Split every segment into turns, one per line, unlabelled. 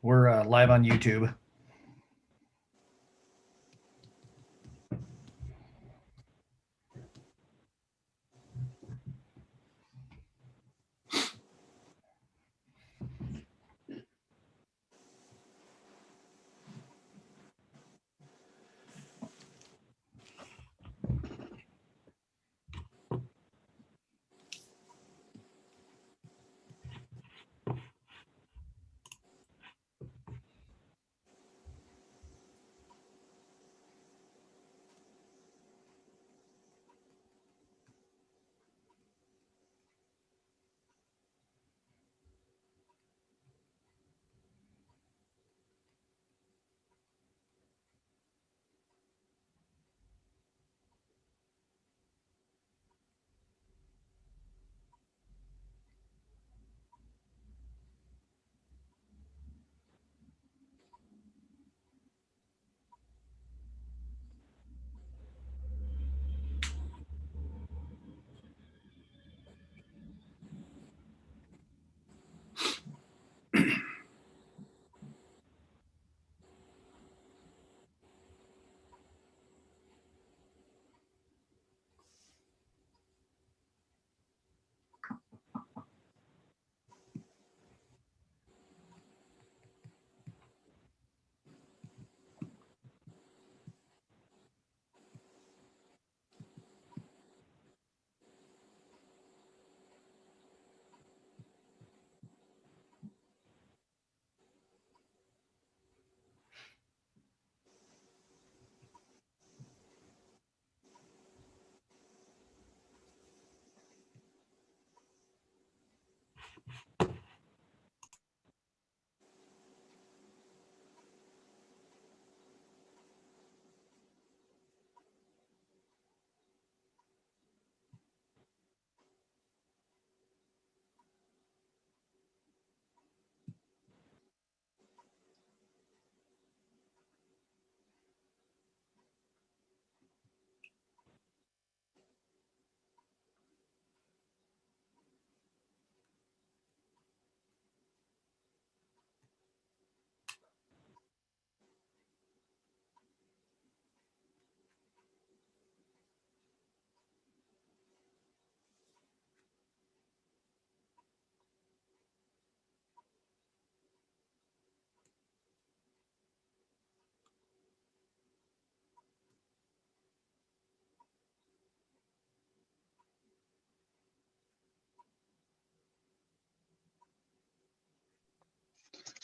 We're live on YouTube.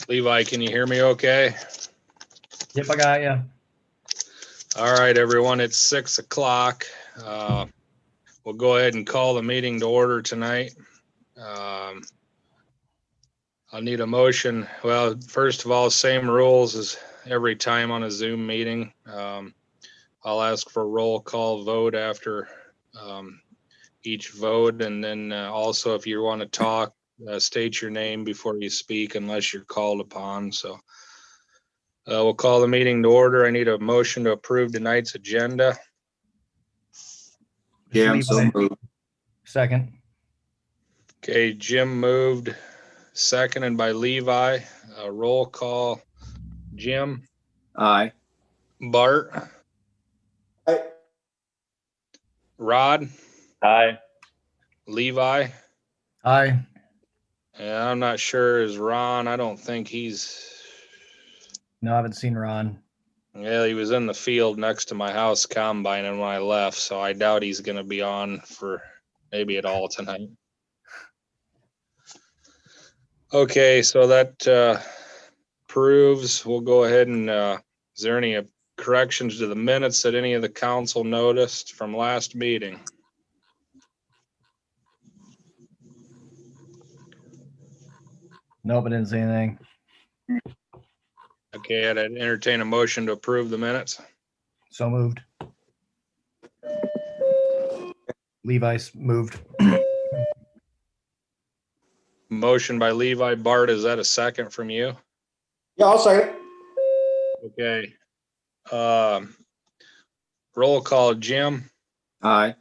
Levi, can you hear me okay?
Yep, I got you.
All right, everyone, it's 6 o'clock. We'll go ahead and call the meeting to order tonight. I'll need a motion. Well, first of all, same rules as every time on a Zoom meeting. I'll ask for a roll call vote after each vote. And then also, if you want to talk, state your name before you speak unless you're called upon. So we'll call the meeting to order. I need a motion to approve tonight's agenda.
Jim, so moved.
Second.
Okay, Jim moved, seconded by Levi. Roll call. Jim,
Aye.
Bart,
Aye.
Rod,
Aye.
Levi.
Aye.
And I'm not sure is Ron. I don't think he's.
No, I haven't seen Ron.
Yeah, he was in the field next to my house combining when I left, so I doubt he's going to be on for maybe at all tonight. Okay, so that proves. We'll go ahead and is there any corrections to the minutes that any of the council noticed from last meeting?
Nope, I didn't see anything.
Okay, I'd entertain a motion to approve the minutes.
So moved. Levi's moved.
Motion by Levi. Bart, is that a second from you?
Yeah, I'll second.
Okay. Roll call. Jim,
Aye.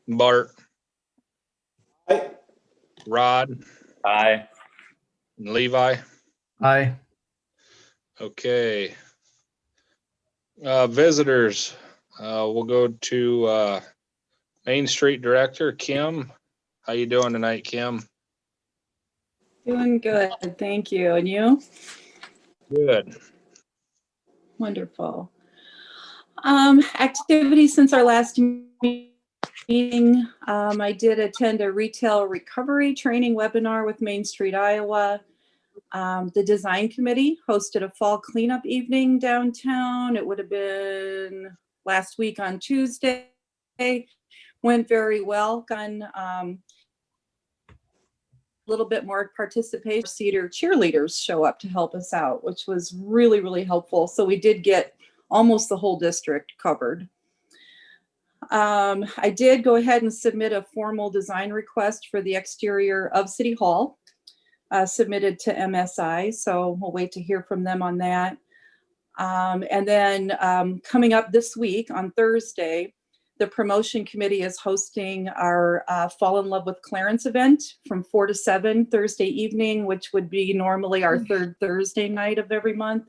Bart,
Aye.
Rod,
Aye.
and Levi.
Aye.
Okay. Visitors, we'll go to Main Street Director, Kim. How you doing tonight, Kim?
Doing good, thank you. And you?
Good.
Wonderful. Activities since our last meeting. I did attend a retail recovery training webinar with Main Street, Iowa. The design committee hosted a fall cleanup evening downtown. It would have been last week on Tuesday. Went very well. A little bit more participation. Cedar cheerleaders show up to help us out, which was really, really helpful. So we did get almost the whole district covered. I did go ahead and submit a formal design request for the exterior of City Hall, submitted to MSI. So we'll wait to hear from them on that. And then coming up this week on Thursday, the promotion committee is hosting our Fall in Love with Clarence event from 4 to 7 Thursday evening, which would be normally our third Thursday night of every month.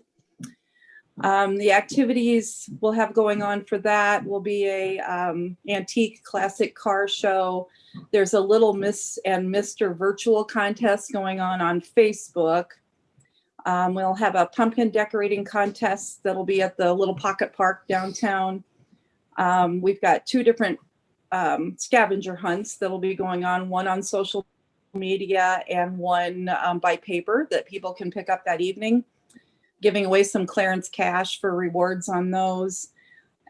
The activities we'll have going on for that will be a antique classic car show. There's a little Miss and Mr. virtual contest going on Facebook. We'll have a pumpkin decorating contest that'll be at the little pocket park downtown. We've got 2 different scavenger hunts that'll be going on, one on social media and one by paper that people can pick up that evening, giving away some Clarence cash for rewards on those.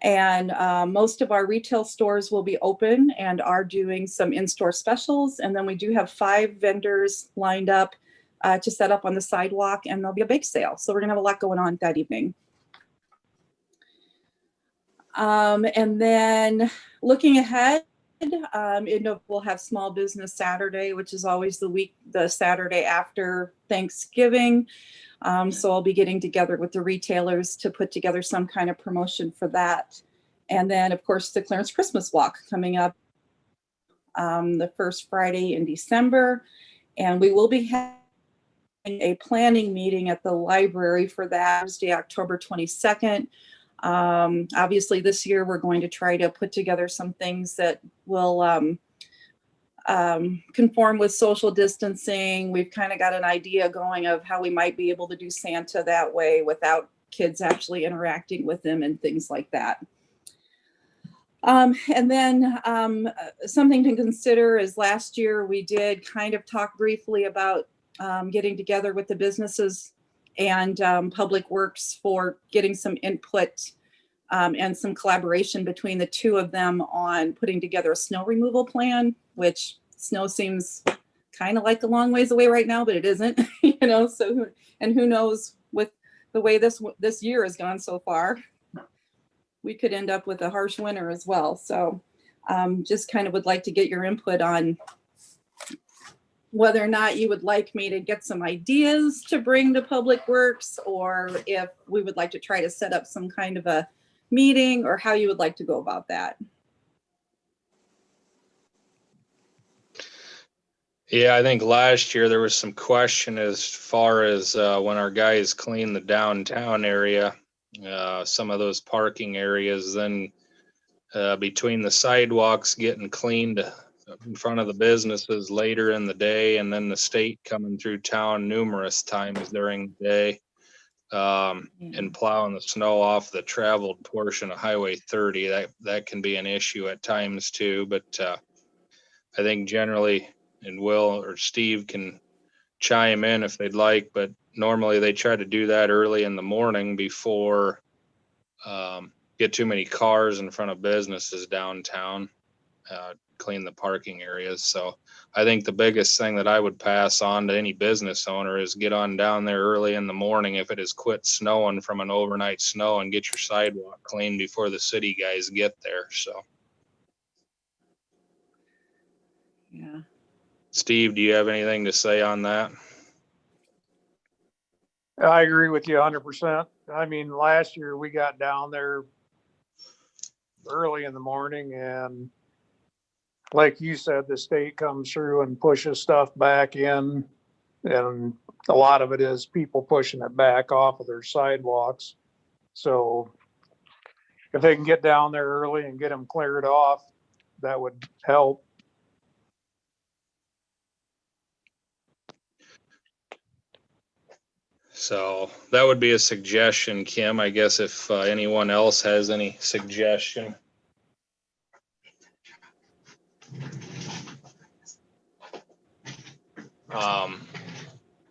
And most of our retail stores will be open and are doing some in-store specials. And then we do have 5 vendors lined up to set up on the sidewalk, and there'll be a bake sale. So we're gonna have a lot going on that evening. And then looking ahead, we'll have Small Business Saturday, which is always the Saturday after Thanksgiving. So I'll be getting together with the retailers to put together some kind of promotion for that. And then, of course, the Clarence Christmas Walk coming up the first Friday in December. And we will be having a planning meeting at the library for that Thursday, October 22nd. Obviously, this year we're going to try to put together some things that will conform with social distancing. We've kind of got an idea going of how we might be able to do Santa that way without kids actually interacting with them and things like that. And then something to consider is last year we did kind of talk briefly about getting together with the businesses and Public Works for getting some input and some collaboration between the 2 of them on putting together a snow removal plan, which snow seems kind of like a long ways away right now, but it isn't, so, and who knows with the way this year has gone so far, we could end up with a harsh winter as well. So just kind of would like to get your input on whether or not you would like me to get some ideas to bring to Public Works, or if we would like to try to set up some kind of a meeting, or how you would like to go about that.
Yeah, I think last year there was some question as far as when our guys cleaned the downtown area, some of those parking areas, then between the sidewalks getting cleaned in front of the businesses later in the day, and then the state coming through town numerous times during the day and plowing the snow off the traveled portion of Highway 30. That can be an issue at times too, but I think generally, and Will or Steve can chime in if they'd like, but normally they try to do that early in the morning before get too many cars in front of businesses downtown, clean the parking areas. So I think the biggest thing that I would pass on to any business owner is get on down there early in the morning if it has quit snowing from an overnight snow, and get your sidewalk clean before the city guys get there. So
Yeah.
Steve, do you have anything to say on that?
I agree with you 100%. I mean, last year we got down there early in the morning, and like you said, the state comes through and pushes stuff back in And a lot of it is people pushing it back off of their sidewalks. So if they can get down there early and get them cleared off, that would help.
So that would be a suggestion, Kim. I guess if anyone else has any suggestion.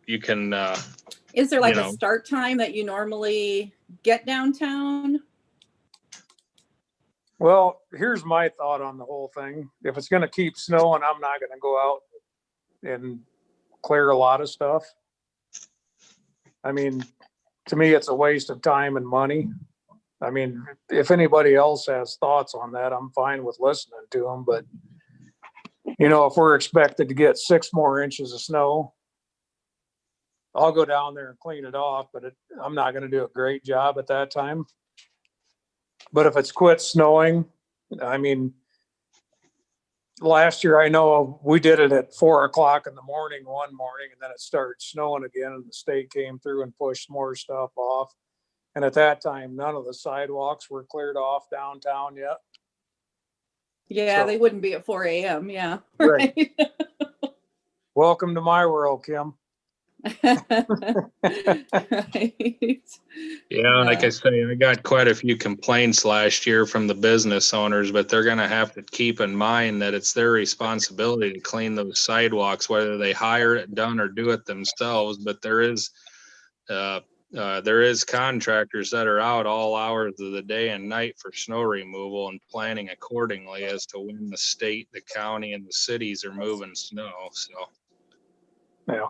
You can,
Is there like
You
a
know.
start time that you normally get downtown?
Well, here's my thought on the whole thing. If it's gonna keep snowing, I'm not gonna go out and clear a lot of stuff. I mean, to me, it's a waste of time and money. I mean, if anybody else has thoughts on that, I'm fine with listening to them, but you know, if we're expected to get 6 more inches of snow, I'll go down there and clean it off, but I'm not gonna do a great job at that time. But if it's quit snowing, I mean, last year I know we did it at 4 o'clock in the morning one morning, and then it started snowing again, and the state came through and pushed more stuff off. And at that time, none of the sidewalks were cleared off downtown yet.
Yeah,
So-
they wouldn't be at 4 a.m. Yeah.
Right. Welcome to my world, Kim.
Right.
yeah, like I say, I got quite a few complaints last year from the business owners, but they're gonna have to keep in mind that it's their responsibility to clean those sidewalks, whether they hire it done or do it themselves. But there is contractors that are out all hours of the day and night for snow removal and planning accordingly as to when the state, the county, and the cities are moving snow. So,
Yeah.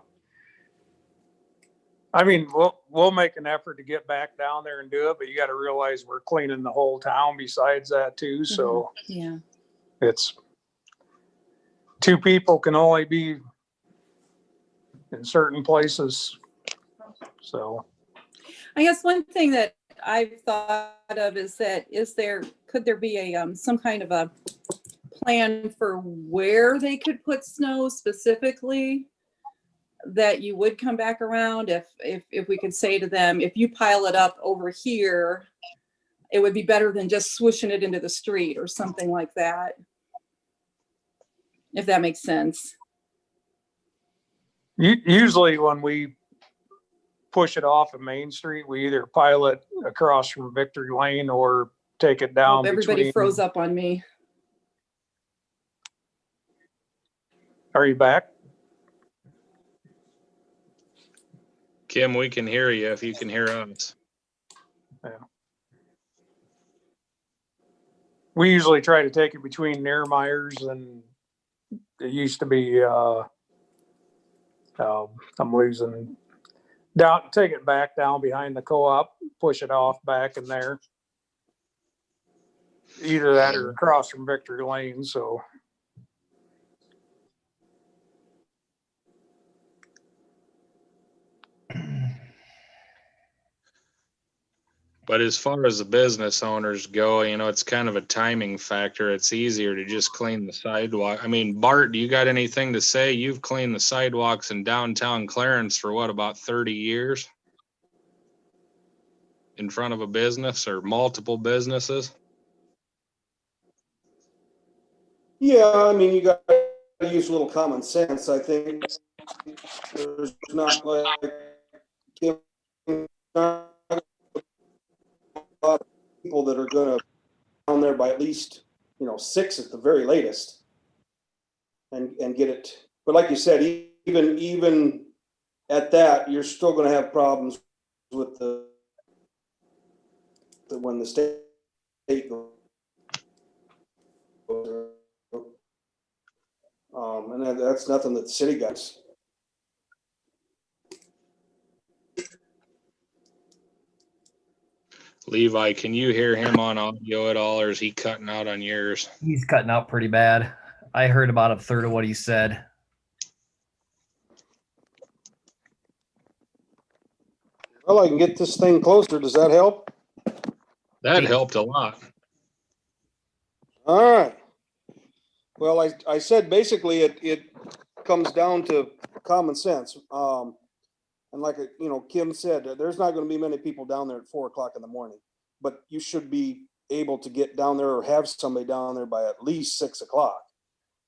I mean, we'll make an effort to get back down there and do it, but you got to realize we're cleaning the whole town besides that too. So
Yeah.
it's 2 people can only be in certain places. So
I guess one thing that I've thought of is that could there be a some kind of a plan for where they could put snow specifically that you would come back around if we could say to them, if you pile it up over here, it would be better than just swooshing it into the street or something like that. If that makes sense.
usually when we push it off of Main Street, we either pile it across from Victory Lane or take it down.
Everybody
between.
froze up on me.
Are you back?
Kim, we can hear you if you can hear us.
We usually try to take it between Nearmeyer's and it used to be, I'm losing down, take it back down behind the co-op, push it off back in there. Either that or across from Victory Lane. So
But as far as the business owners go, you know, it's kind of a timing factor. It's easier to just clean the sidewalk. I mean, Bart, do you got anything to say? You've cleaned the sidewalks in downtown Clarence for what, about 30 years? In front of a business or multiple businesses?
Yeah, I mean, you got to use a little common sense. I think there's not like not a lot of people that are going to down there by at least 6 at the very latest, and get it. But like you said, even at that, you're still going to have problems with the when the state goes. And that's nothing that the city does.
Levi, can you hear him on audio at all, or is he cutting out on yours?
He's cutting out pretty bad. I heard about a third of what he said.
Well, I can get this thing closer. Does that help?
That helped a lot.
All right. Well, I said basically it comes down to common sense. And like, Kim said, there's not gonna be many people down there at 4 o'clock in the morning. But you should be able to get down there or have somebody down there by at least 6 o'clock.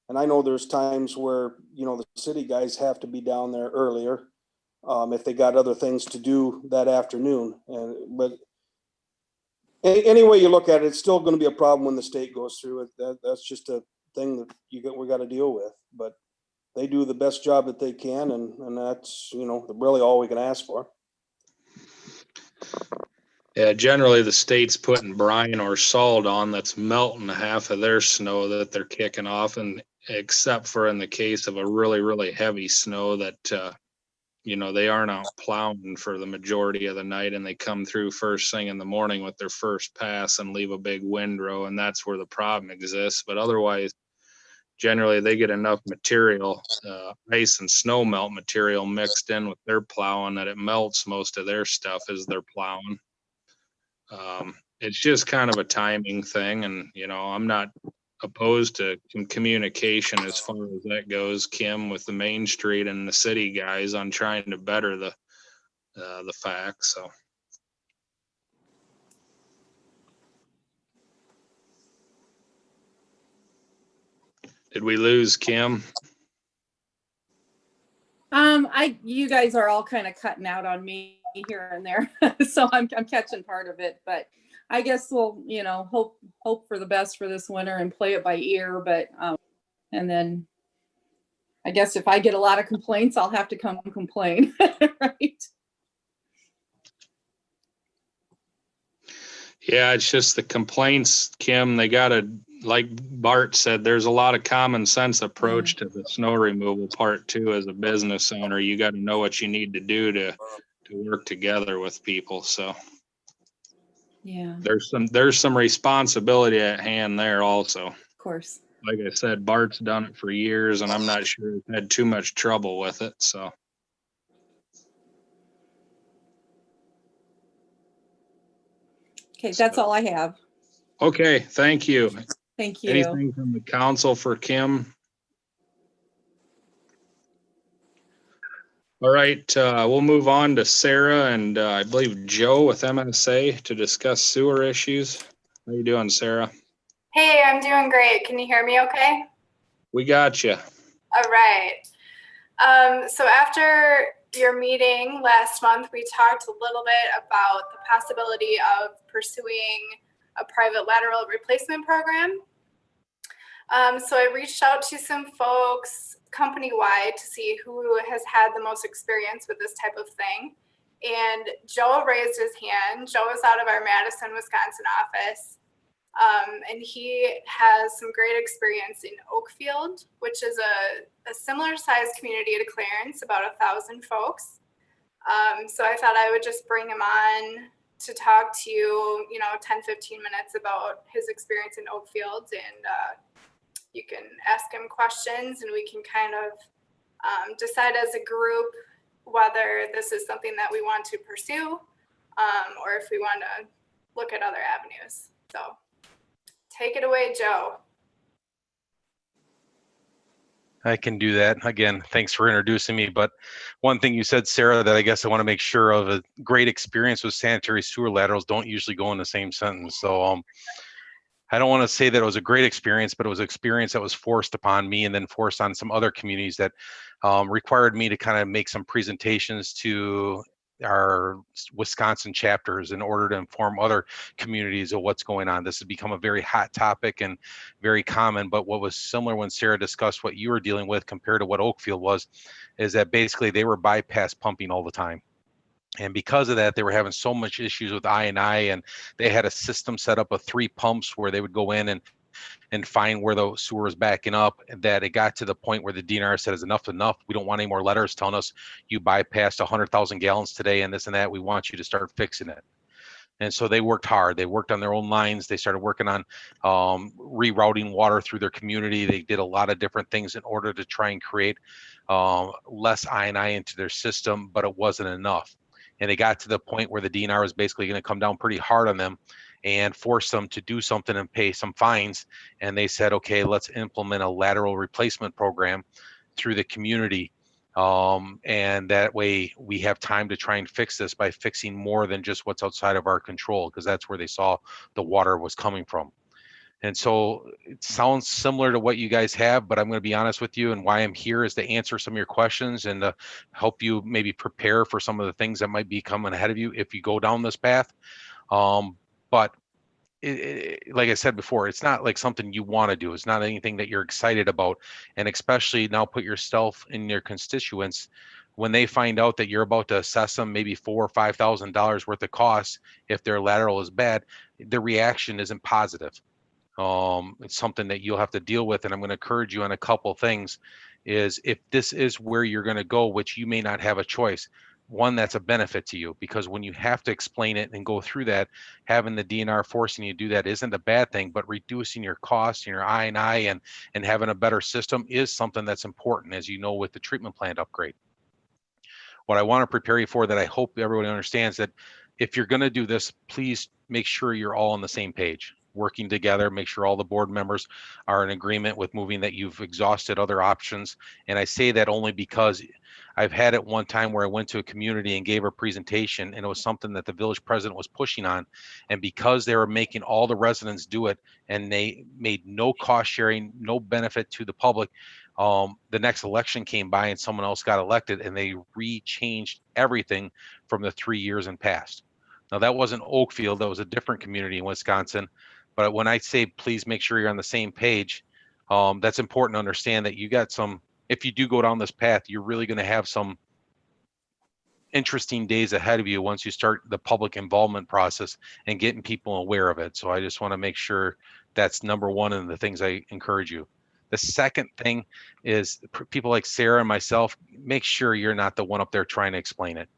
And I know there's times where, the city guys have to be down there earlier, if they got other things to do that afternoon. But any way you look at it, it's still gonna be a problem when the state goes through it. That's just a thing that we gotta deal with. But they do the best job that they can, and that's, really all we can ask for.
Yeah, generally the state's putting brine or salt on that's melting half of their snow that they're kicking off, and except for in the case of a really, really heavy snow that, they aren't out plowing for the majority of the night, and they come through first thing in the morning with their first pass and leave a big windrow, and that's where the problem exists. But otherwise, generally they get enough material, ice and snow melt material mixed in with their plowing that it melts most of their stuff as they're plowing. It's just kind of a timing thing, and I'm not opposed to communication as far as that goes, Kim, with the Main Street and the city guys on trying to better the facts. So did we lose Kim?
You guys are all kind of cutting out on me here and there, so I'm catching part of it, but I guess we'll, hope for the best for this winter and play it by ear. But and then I guess if I get a lot of complaints, I'll have to come complain, right?
Yeah, it's just the complaints, Kim. They gotta, like Bart said, there's a lot of common sense approach to the snow removal part too. As a business owner, you got to know what you need to do to work together with people. So
Yeah,
there's some responsibility at hand there also.
of course.
Like I said, Bart's done it for years, and I'm not sure he's had too much trouble with it. So
Okay, that's all I have.
okay, thank you.
Thank you.
Anything from the council for Kim? All right, we'll move on to Sarah and I believe Joe with MSA to discuss sewer issues. How you doing, Sarah?
Hey, I'm doing great. Can you hear me okay?
We got you.
All right. So after your meeting last month, we talked a little bit about the possibility of pursuing a private lateral replacement program. So I reached out to some folks company-wide to see who has had the most experience with this type of thing. And Joe raised his hand. Joe is out of our Madison, Wisconsin office. And he has some great experience in Oakfield, which is a similar sized community to Clarence, about 1,000 folks. So I thought I would just bring him on to talk to you, 10, 15 minutes about his experience in Oakfield, and you can ask him questions and we can kind of decide as a group whether this is something that we want to pursue or if we want to look at other avenues. So take it away, Joe.
I can do that. Again, thanks for introducing me. But one thing you said, Sarah, that I guess I want to make sure of, a great experience with sanitary sewer laterals don't usually go in the same sentence. So I don't want to say that it was a great experience, but it was an experience that was forced upon me and then forced on some other communities that required me to kind of make some presentations to our Wisconsin chapters in order to inform other communities of what's going on. This has become a very hot topic and very common, but what was similar when Sarah discussed what you were dealing with compared to what Oakfield was, is that basically they were bypass pumping all the time. And because of that, they were having so much issues with I&I, and they had a system set up of 3 pumps where they would go in and find where the sewer was backing up, that it got to the point where the DNR said, is enough. We don't want any more letters telling us you bypassed 100,000 gallons today and this and that. We want you to start fixing it. And so they worked hard. They worked on their own lines. They started working on rerouting water through their community. They did a lot of different things in order to try and create less I&I into their system, but it wasn't enough. And they got to the point where the DNR was basically going to come down pretty hard on them and force them to do something and pay some fines. And they said, okay, let's implement a lateral replacement program through the community. And that way we have time to try and fix this by fixing more than just what's outside of our control, because that's where they saw the water was coming from. And so it sounds similar to what you guys have, but I'm going to be honest with you, and why I'm here is to answer some of your questions and to help you maybe prepare for some of the things that might be coming ahead of you if you go down this path. But like I said before, it's not like something you want to do. It's not anything that you're excited about. And especially now put yourself in your constituents when they find out that you're about to assess them maybe $4,000 or $5,000 worth of costs if their lateral is bad, the reaction isn't positive. It's something that you'll have to deal with. And I'm going to encourage you on a couple things is if this is where you're going to go, which you may not have a choice, one that's a benefit to you, because when you have to explain it and go through that, having the DNR forcing you to do that isn't a bad thing, but reducing your costs and your I&I and having a better system is something that's important, as you know, with the treatment plant upgrade. What I want to prepare you for, that I hope everybody understands, that if you're going to do this, please make sure you're all on the same page, working together, make sure all the board members are in agreement with moving, that you've exhausted other options. And I say that only because I've had it one time where I went to a community and gave a presentation, and it was something that the village president was pushing on. And because they were making all the residents do it and they made no cost sharing, no benefit to the public, the next election came by and someone else got elected and they re-changed everything from the 3 years in past. Now that wasn't Oakfield, that was a different community in Wisconsin. But when I say please make sure you're on the same page, that's important to understand that you got some, if you do go down this path, you're really going to have some interesting days ahead of you once you start the public involvement process and getting people aware of it. So I just want to make sure that's number one and the things I encourage you. The second thing is people like Sarah and myself, make sure you're not the one up there trying to explain it.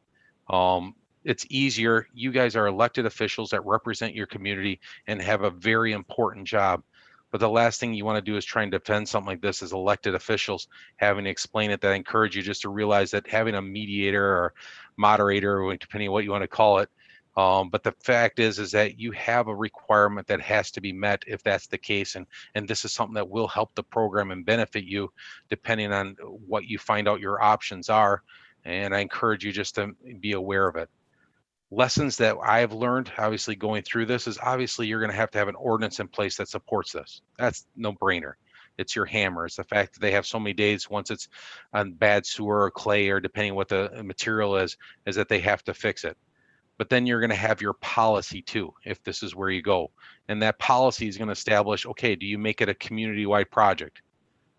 It's easier. You guys are elected officials that represent your community and have a very important job. But the last thing you want to do is try and defend something like this as elected officials, having to explain it. That I encourage you just to realize that having a mediator or moderator, or depending on what you want to call it. But the fact is that you have a requirement that has to be met if that's the case. And this is something that will help the program and benefit you depending on what you find out your options are. And I encourage you just to be aware of it. Lessons that I've learned, obviously going through this, is obviously you're going to have an ordinance in place that supports this. That's no brainer. It's your hammer. It's the fact that they have so many days once it's on bad sewer or clay, or depending what the material is that they have to fix it. But then you're going to have your policy too, if this is where you go. And that policy is going to establish, okay, do you make it a community-wide project?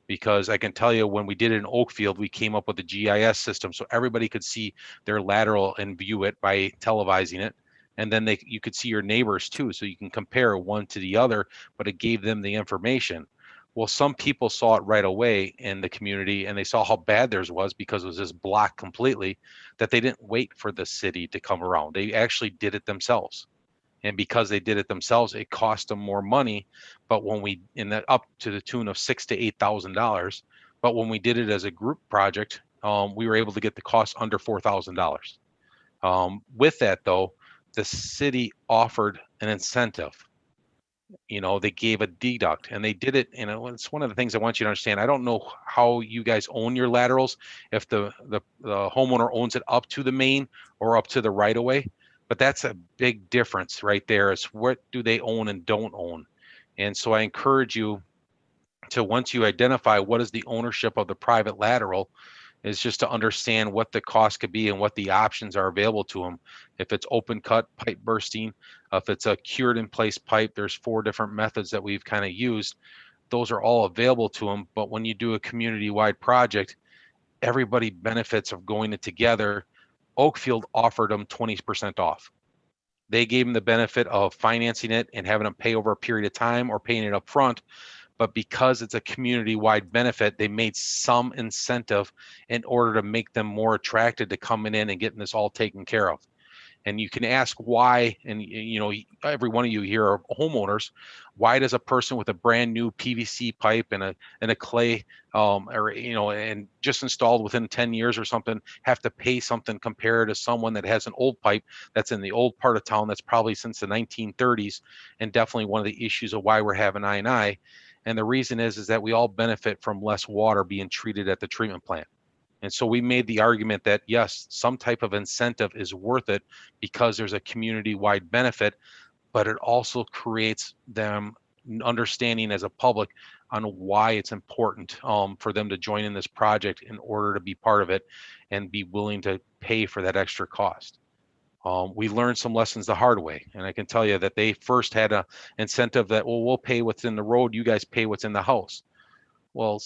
Because I can tell you, when we did it in Oakfield, we came up with a GIS system so everybody could see their lateral and view it by televising it. And then you could see your neighbors too, so you can compare one to the other, but it gave them the information. Well, some people saw it right away in the community and they saw how bad theirs was because it was just blocked completely, that they didn't wait for the city to come around. They actually did it themselves. And because they did it themselves, it cost them more money. But when we, in that, up to the tune of $6,000 to $8,000, but when we did it as a group project, we were able to get the cost under $4,000. With that though, the city offered an incentive. You know, they gave a deduct, and they did it. And it's one of the things I want you to understand. I don't know how you guys own your laterals, if the homeowner owns it up to the main or up to the right of way. But that's a big difference right there, is what do they own and don't own. And so I encourage you to, once you identify what is the ownership of the private lateral, is just to understand what the cost could be and what the options are available to them. If it's open cut pipe bursting, if it's a cured in place pipe, there's 4 different methods that we've kind of used. Those are all available to them. But when you do a community-wide project, everybody benefits of going it together. Oakfield offered them 20% off. They gave them the benefit of financing it and having them pay over a period of time or paying it up front. But because it's a community-wide benefit, they made some incentive in order to make them more attracted to coming in and getting this all taken care of. And you can ask why, and you know, every one of you here are homeowners. Why does a person with a brand new PVC pipe and a clay, or you know, and just installed within 10 years or something, have to pay something compared to someone that has an old pipe that's in the old part of town that's probably since the 1930s, and definitely one of the issues of why we're having I&I. And the reason is that we all benefit from less water being treated at the treatment plant. And so we made the argument that yes, some type of incentive is worth it because there's a community-wide benefit, but it also creates them understanding as a public on why it's important for them to join in this project in order to be part of it and be willing to pay for that extra cost. We learned some lessons the hard way, and I can tell you that they first had a incentive that, well, we'll pay what's in the road, you guys pay what's in the house. Well,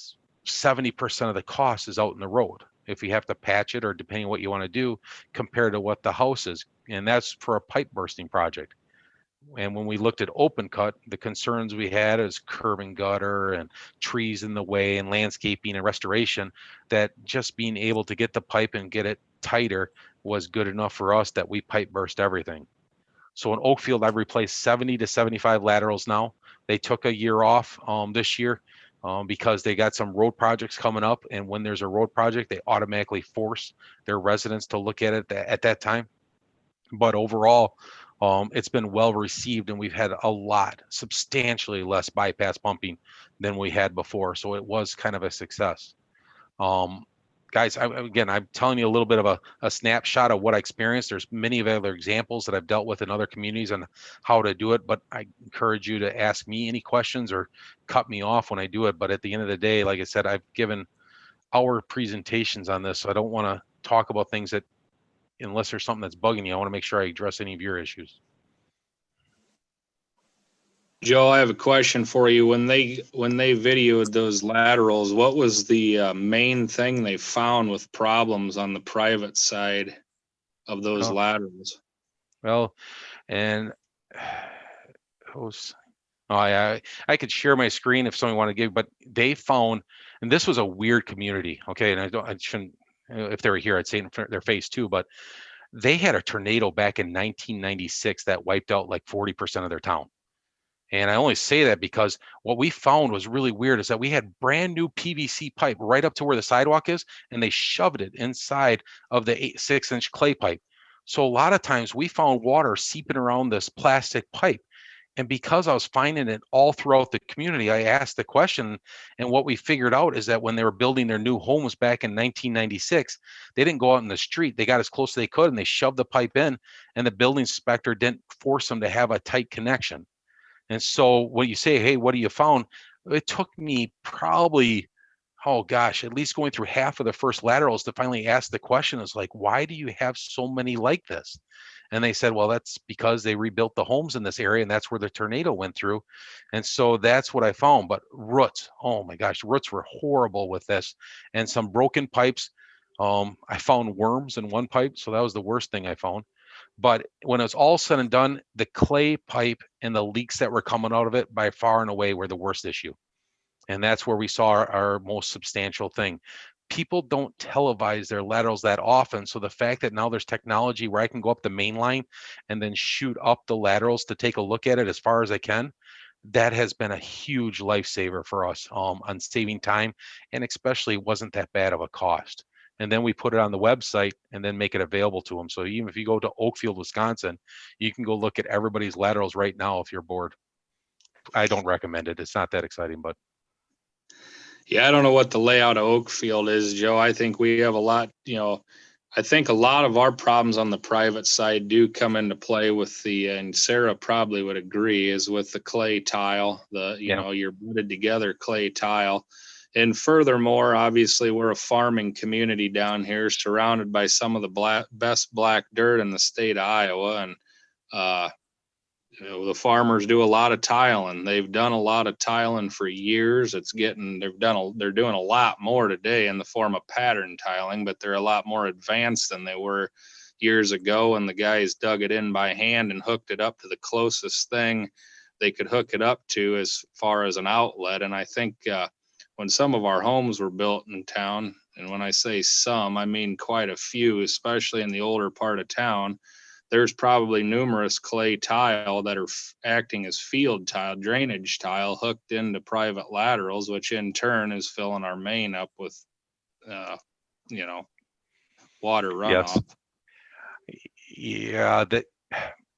70% of the cost is out in the road if you have to patch it or depending on what you want to do compared to what the house is, and that's for a pipe bursting project. And when we looked at open cut, the concerns we had is curb and gutter and trees in the way and landscaping and restoration, that just being able to get the pipe and get it tighter was good enough for us that we pipe burst everything. So in Oakfield, I've replaced 70 to 75 laterals now. They took a year off this year because they got some road projects coming up. And when there's a road project, they automatically force their residents to look at it at that time. But overall, it's been well received, and we've had a lot, substantially less bypass pumping than we had before. So it was kind of a success. Guys, again, I'm telling you a little bit of a snapshot of what I experienced. There's many other examples that I've dealt with in other communities on how to do it, but I encourage you to ask me any questions or cut me off when I do it. But at the end of the day, like I said, I've given our presentations on this, so I don't want to talk about things that, unless there's something that's bugging you, I want to make sure I address any of your issues.
Joe, I have a question for you. When they videoed those laterals, what was the main thing they found with problems on the private side of those
Oh.
laterals?
Well, and I could share my screen if someone wanted to give, but they found, and this was a weird community. Okay. And I shouldn't, if they were here, I'd say in their face too, but they had a tornado back in 1996 that wiped out like 40% of their town. And I only say that because what we found was really weird is that we had brand new PVC pipe right up to where the sidewalk is, and they shoved it inside of the 6-inch clay pipe. So a lot of times we found water seeping around this plastic pipe. And because I was finding it all throughout the community, I asked the question. And what we figured out is that when they were building their new homes back in 1996, they didn't go out in the street. They got as close as they could and they shoved the pipe in, and the building inspector didn't force them to have a tight connection. And so when you say, hey, what do you found? It took me probably, oh gosh, at least going through half of the first laterals to finally ask the question is like, why do you have so many like this? And they said, well, that's because they rebuilt the homes in this area and that's where the tornado went through. And so that's what I found. But roots, oh my gosh, roots were horrible with this, and some broken pipes. I found worms in one pipe. So that was the worst thing I found. But when it's all said and done, the clay pipe and the leaks that were coming out of it by far and away were the worst issue. And that's where we saw our most substantial thing. People don't televise their laterals that often. So the fact that now there's technology where I can go up the main line and then shoot up the laterals to take a look at it as far as I can, that has been a huge lifesaver for us on saving time, and especially wasn't that bad of a cost. And then we put it on the website and then make it available to them. So even if you go to Oakfield, Wisconsin, you can go look at everybody's laterals right now if you're bored. I don't recommend it. It's not that exciting, but
Yeah, I don't know what the layout of Oakfield is, Joe. I think we have a lot, I think a lot of our problems on the private side do come into play with and Sarah probably would agree, is with the clay tile, your bedded together clay tile. And furthermore, obviously, we're a farming community down here, surrounded by some of the best black dirt in the state of Iowa. And the farmers do a lot of tiling. They've done a lot of tiling for years. They're doing a lot more today in the form of pattern tiling, but they're a lot more advanced than they were years ago. And the guys dug it in by hand and hooked it up to the closest thing they could hook it up to as far as an outlet. And I think when some of our homes were built in town, and when I say some, I mean quite a few, especially in the older part of town, there's probably numerous clay tile that are acting as field tile, drainage tile, hooked into private laterals, which in turn is filling our main up with, water runoff.
Yeah, that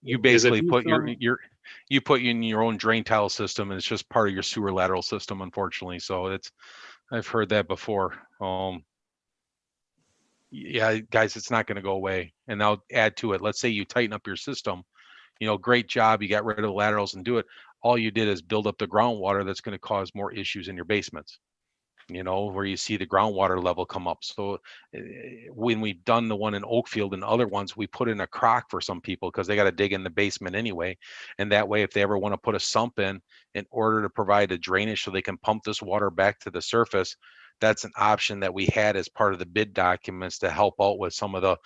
you
Because if
basically put
you
you put in your own drain tile system, and it's just part of your sewer lateral system, unfortunately. So I've heard that before. yeah, guys, it's not going to go away. And I'll add to it. Let's say you tighten up your system, great job. You got rid of the laterals and do it. All you did is build up the groundwater that's going to cause more issues in your basements, where you see the groundwater level come up. So when we've done the one in Oakfield and other ones, we put in a crock for some people because they got to dig in the basement anyway. And that way, if they ever want to put a sump in order to provide a drainage so they can pump this water back to the surface, that's an option that we had as part of the bid documents to help out with some of the,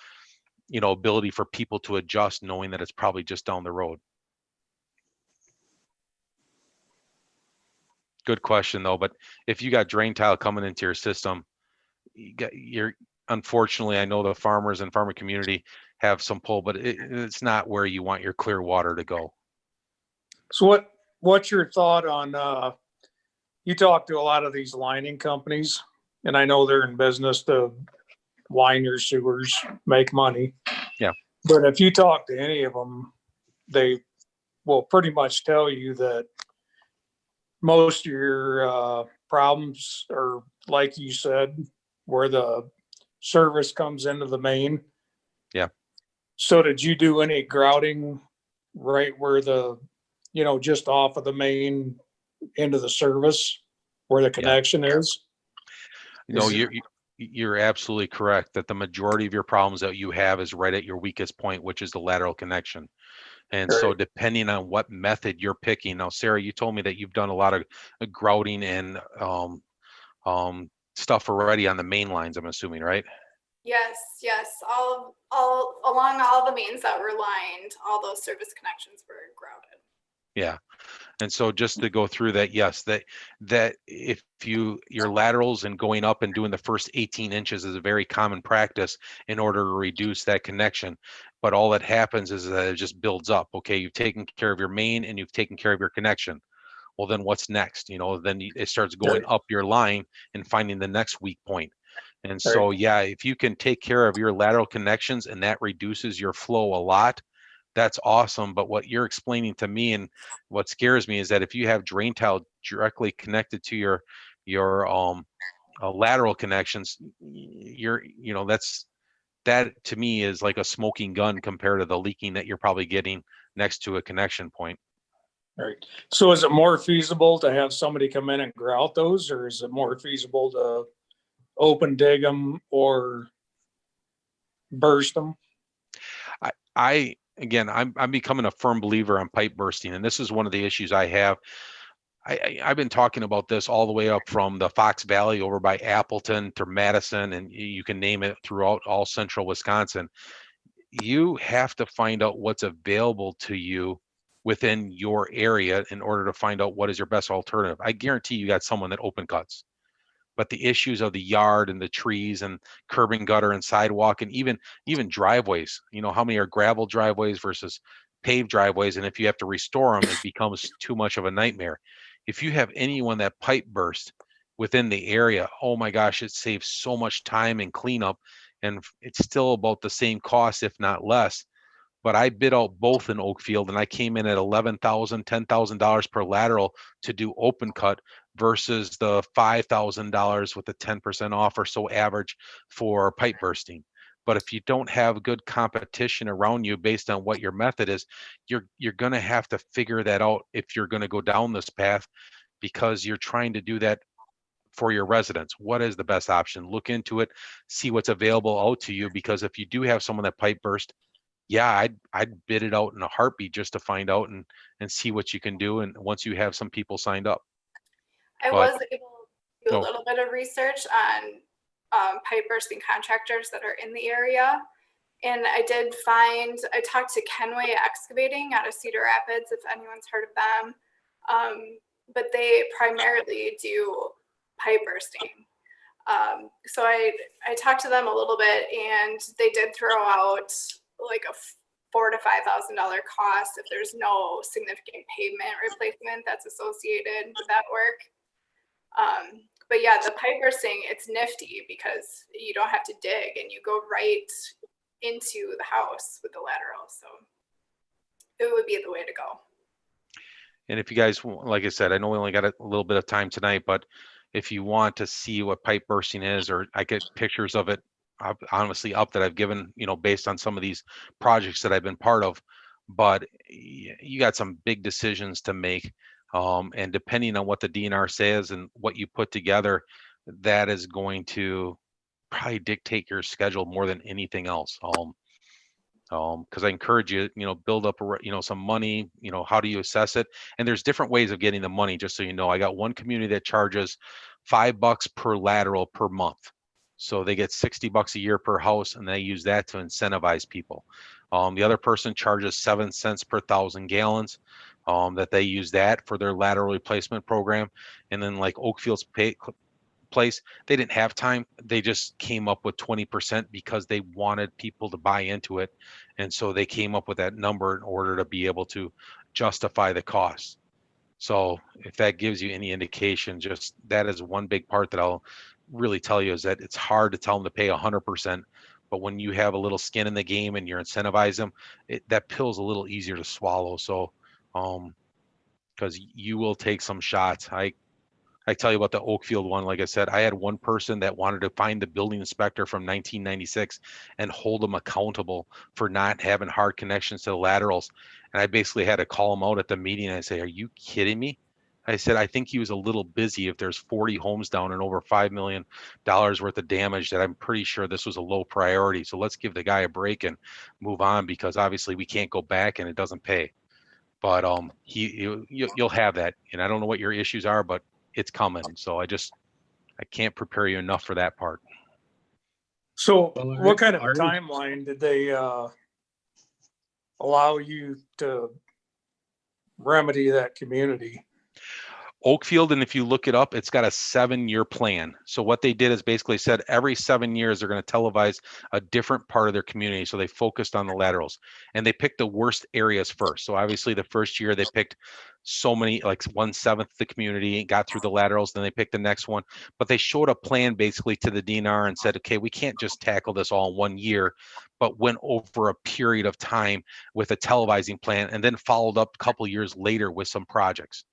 ability for people to adjust, knowing that it's probably just down the road. Good question though, but if you got drain tile coming into your system, you're unfortunately, I know the farmers and farmer community have some pull, but it's not where you want your clear water to go.
So what's your thought on, you talk to a lot of these lining companies, and I know they're in business to line your sewers, make money.
Yeah.
But if you talk to any of them, they will pretty much tell you that most of your problems are, like you said, where the service comes into the main.
Yeah.
So did you do any grouting right where just off of the main into the service where the connection is?
No, you're absolutely correct that the majority of your problems that you have is right at your weakest point, which is the lateral connection. And so depending on what method you're picking, now, Sarah, you told me that you've done a lot of grouting and stuff already on the main lines, I'm assuming, right?
Yes, all along all the mains that were lined, all those service connections were grouted.
Yeah. And so just to go through that, yes, that if your laterals and going up and doing the first 18 inches is a very common practice in order to reduce that connection. But all that happens is that it just builds up. Okay, you've taken care of your main and you've taken care of your connection. Well, then what's next? Then it starts going up your line and finding the next weak point. And so, yeah, if you can take care of your lateral connections and that reduces your flow a lot, that's awesome. But what you're explaining to me and what scares me is that if you have drain tile directly connected to your lateral connections, that to me is like a smoking gun compared to the leaking that you're probably getting next to a connection point.
Right. So is it more feasible to have somebody come in and grout those, or is it more feasible to open dig them or burst them?
I'm becoming a firm believer on pipe bursting, and this is one of the issues I have. I've been talking about this all the way up from the Fox Valley over by Appleton to Madison, and you can name it throughout all central Wisconsin. You have to find out what's available to you within your area in order to find out what is your best alternative. I guarantee you got someone that open cuts. But the issues of the yard and the trees and curb and gutter and sidewalk and even driveways, how many are gravel driveways versus paved driveways, and if you have to restore them, it becomes too much of a nightmare. If you have anyone that pipe burst within the area, oh my gosh, it saves so much time and cleanup, and it's still about the same cost, if not less. But I bid out both in Oakfield, and I came in at $11,000, $10,000 per lateral to do open cut versus the $5,000 with the 10% off or so average for pipe bursting. But if you don't have good competition around you based on what your method is, you're going to have to figure that out if you're going to go down this path, because you're trying to do that for your residents. What is the best option? Look into it, see what's available out to you, because if you do have someone that pipe burst, yeah, I'd bid it out in a heartbeat just to find out and see what you can do. And once you have some people signed up.
I was able to do a little bit of research on pipe bursting contractors that are in the area. And I talked to Kenway Excavating out of Cedar Rapids, if anyone's heard of them. But they primarily do pipe bursting. So I talked to them a little bit, and they did throw out like a $4,000 to $5,000 cost if there's no significant pavement replacement that's associated with that work. But yeah, the pipe bursting, it's nifty because you don't have to dig and you go right into the house with the lateral. So it would be the way to go.
And if you guys, like I said, I know we only got a little bit of time tonight, but if you want to see what pipe bursting is, or I get pictures of it honestly up that I've given, based on some of these projects that I've been part of. But you got some big decisions to make. And depending on what the DNR says and what you put together, that is going to probably dictate your schedule more than anything else. Because I encourage you, build up, some money, how do you assess it? And there's different ways of getting the money, just so you know. I got one community that charges $5 per lateral per month. So they get $60 a year per house, and they use that to incentivize people. The other person charges 7 cents per 1,000 gallons, that they use that for their lateral replacement program. And then like Oakfield's place, they didn't have time. They just came up with 20% because they wanted people to buy into it. And so they came up with that number in order to be able to justify the cost. So if that gives you any indication, just that is one big part that I'll really tell you, is that it's hard to tell them to pay 100%. But when you have a little skin in the game and you're incentivize them, that pill's a little easier to swallow. So, because you will take some shots. I tell you about the Oakfield one. Like I said, I had one person that wanted to find the building inspector from 1996 and hold him accountable for not having hard connections to the laterals. And I basically had to call him out at the meeting. And I say, "Are you kidding me?" I said, "I think he was a little busy. If there's 40 homes down and over $5 million worth of damage, that I'm pretty sure this was a low priority. So let's give the guy a break and move on, because obviously we can't go back and it doesn't pay." But you'll have that. And I don't know what your issues are, but it's coming. So I can't prepare you enough for that part.
So
Well,
what kind of
are-
timeline did they allow you to remedy that community?
Oakfield, and if you look it up, it's got a 7-year plan. So what they did is basically said every 7 years they're going to televise a different part of their community. So they focused on the laterals, and they picked the worst areas first. So obviously the first year they picked so many, like 1/7 of the community, got through the laterals. Then they picked the next one, but they showed a plan basically to the DNR and said, okay, we can't just tackle this all in 1 year, but went over a period of time with a televising plan, and then followed up a couple years later with some projects.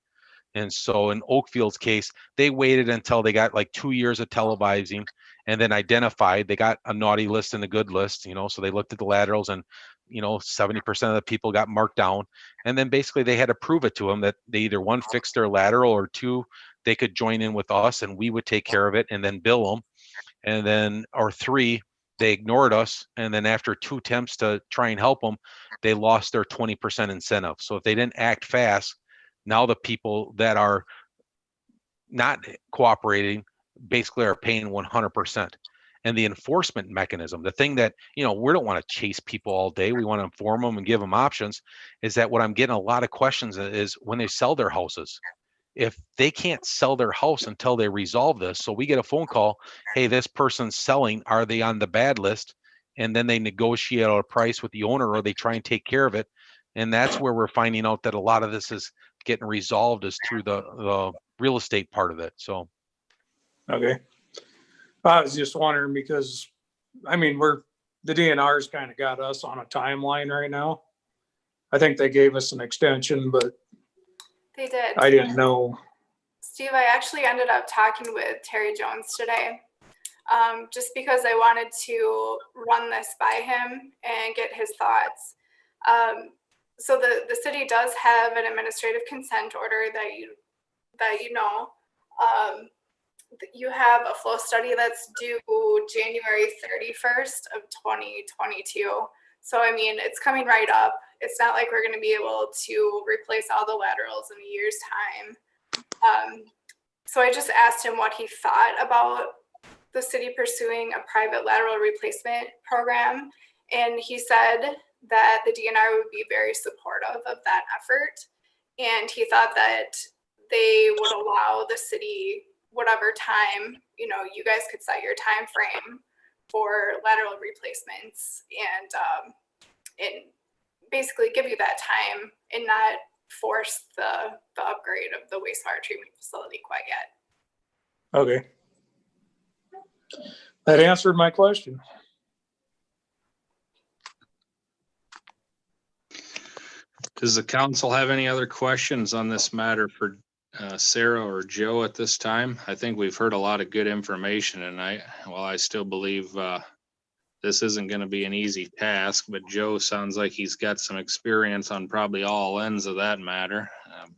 And so in Oakfield's case, they waited until they got like 2 years of televising, and then identified, they got a naughty list and a good list, so they looked at the laterals, and 70% of the people got marked down. And then basically they had to prove it to them that they either, one, fixed their lateral, or two, they could join in with us and we would take care of it and then bill them. And then, or three, they ignored us. And then after 2 attempts to try and help them, they lost their 20% incentive. So if they didn't act fast, now the people that are not cooperating basically are paying 100%. And the enforcement mechanism, the thing that, we don't want to chase people all day. We want to inform them and give them options. Is that what I'm getting a lot of questions is when they sell their houses, if they can't sell their house until they resolve this. So we get a phone call, hey, this person's selling, are they on the bad list? And then they negotiate a price with the owner, or they try and take care of it. And that's where we're finding out that a lot of this is getting resolved, is through the real estate part of it. So
Okay. I was just wondering because, the DNR's kind of got us on a timeline right now. I think they gave us an extension, but
They did.
I didn't know.
Steve, I actually ended up talking with Terry Jones today, just because I wanted to run this by him and get his thoughts. So the city does have an administrative consent order that you know. You have a flow study that's due January 31st of 2022. So, it's coming right up. It's not like we're going to be able to replace all the laterals in a year's time. So I just asked him what he thought about the city pursuing a private lateral replacement program. And he said that the DNR would be very supportive of that effort. And he thought that they would allow the city whatever time, you guys could set your time frame for lateral replacements, and basically give you that time and not force the upgrade of the wastewater treatment facility quite yet.
Okay. That answered my question.
Does the council have any other questions on this matter for Sarah or Joe at this time? I think we've heard a lot of good information, and I still believe this isn't gonna be an easy task, but Joe sounds like he's got some experience on probably all ends of that matter.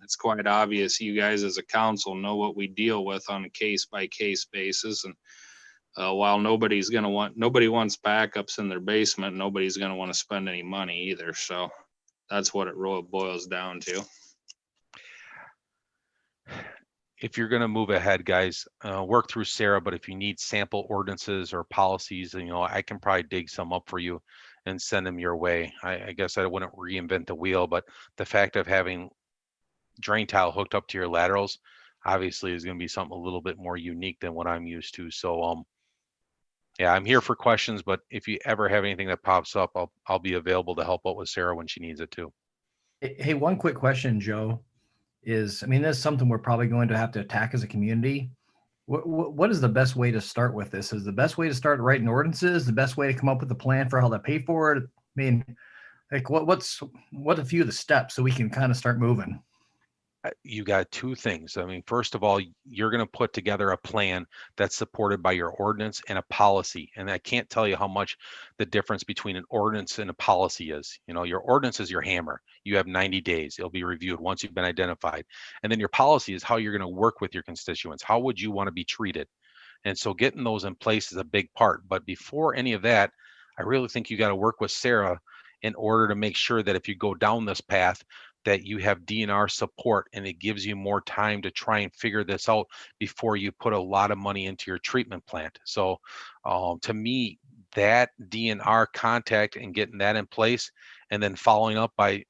It's quite obvious you guys as a council know what we deal with on a case-by-case basis, and while nobody wants backups in their basement, nobody's gonna wanna spend any money either, so that's what it really boils down to.
If you're going to move ahead, guys, work through Sarah, but if you need sample ordinances or policies, I can probably dig some up for you and send them your way. I guess I wouldn't reinvent the wheel, but the fact of having drain tile hooked up to your laterals obviously is going to be something a little bit more unique than what I'm used to. So, yeah, I'm here for questions, but if you ever have anything that pops up, I'll be available to help out with Sarah when she needs it too.
Hey, one quick question, Joe, is, I mean, this is something we're probably going to have to attack as a community. What is the best way to start with this? Is the best way to start writing ordinances, the best way to come up with a plan for how to pay for it? I mean, like what a few of the steps so we can kind of start moving?
You got two things. I mean, first of all, you're going to put together a plan that's supported by your ordinance and a policy. And I can't tell you how much the difference between an ordinance and a policy is. Your ordinance is your hammer. You have 90 days. It'll be reviewed once you've been identified. And then your policy is how you're going to work with your constituents. How would you want to be treated? And so getting those in place is a big part. But before any of that, I really think you got to work with Sarah in order to make sure that if you go down this path, that you have DNR support and it gives you more time to try and figure this out before you put a lot of money into your treatment plant. So to me, that DNR contact and getting that in place and then following up by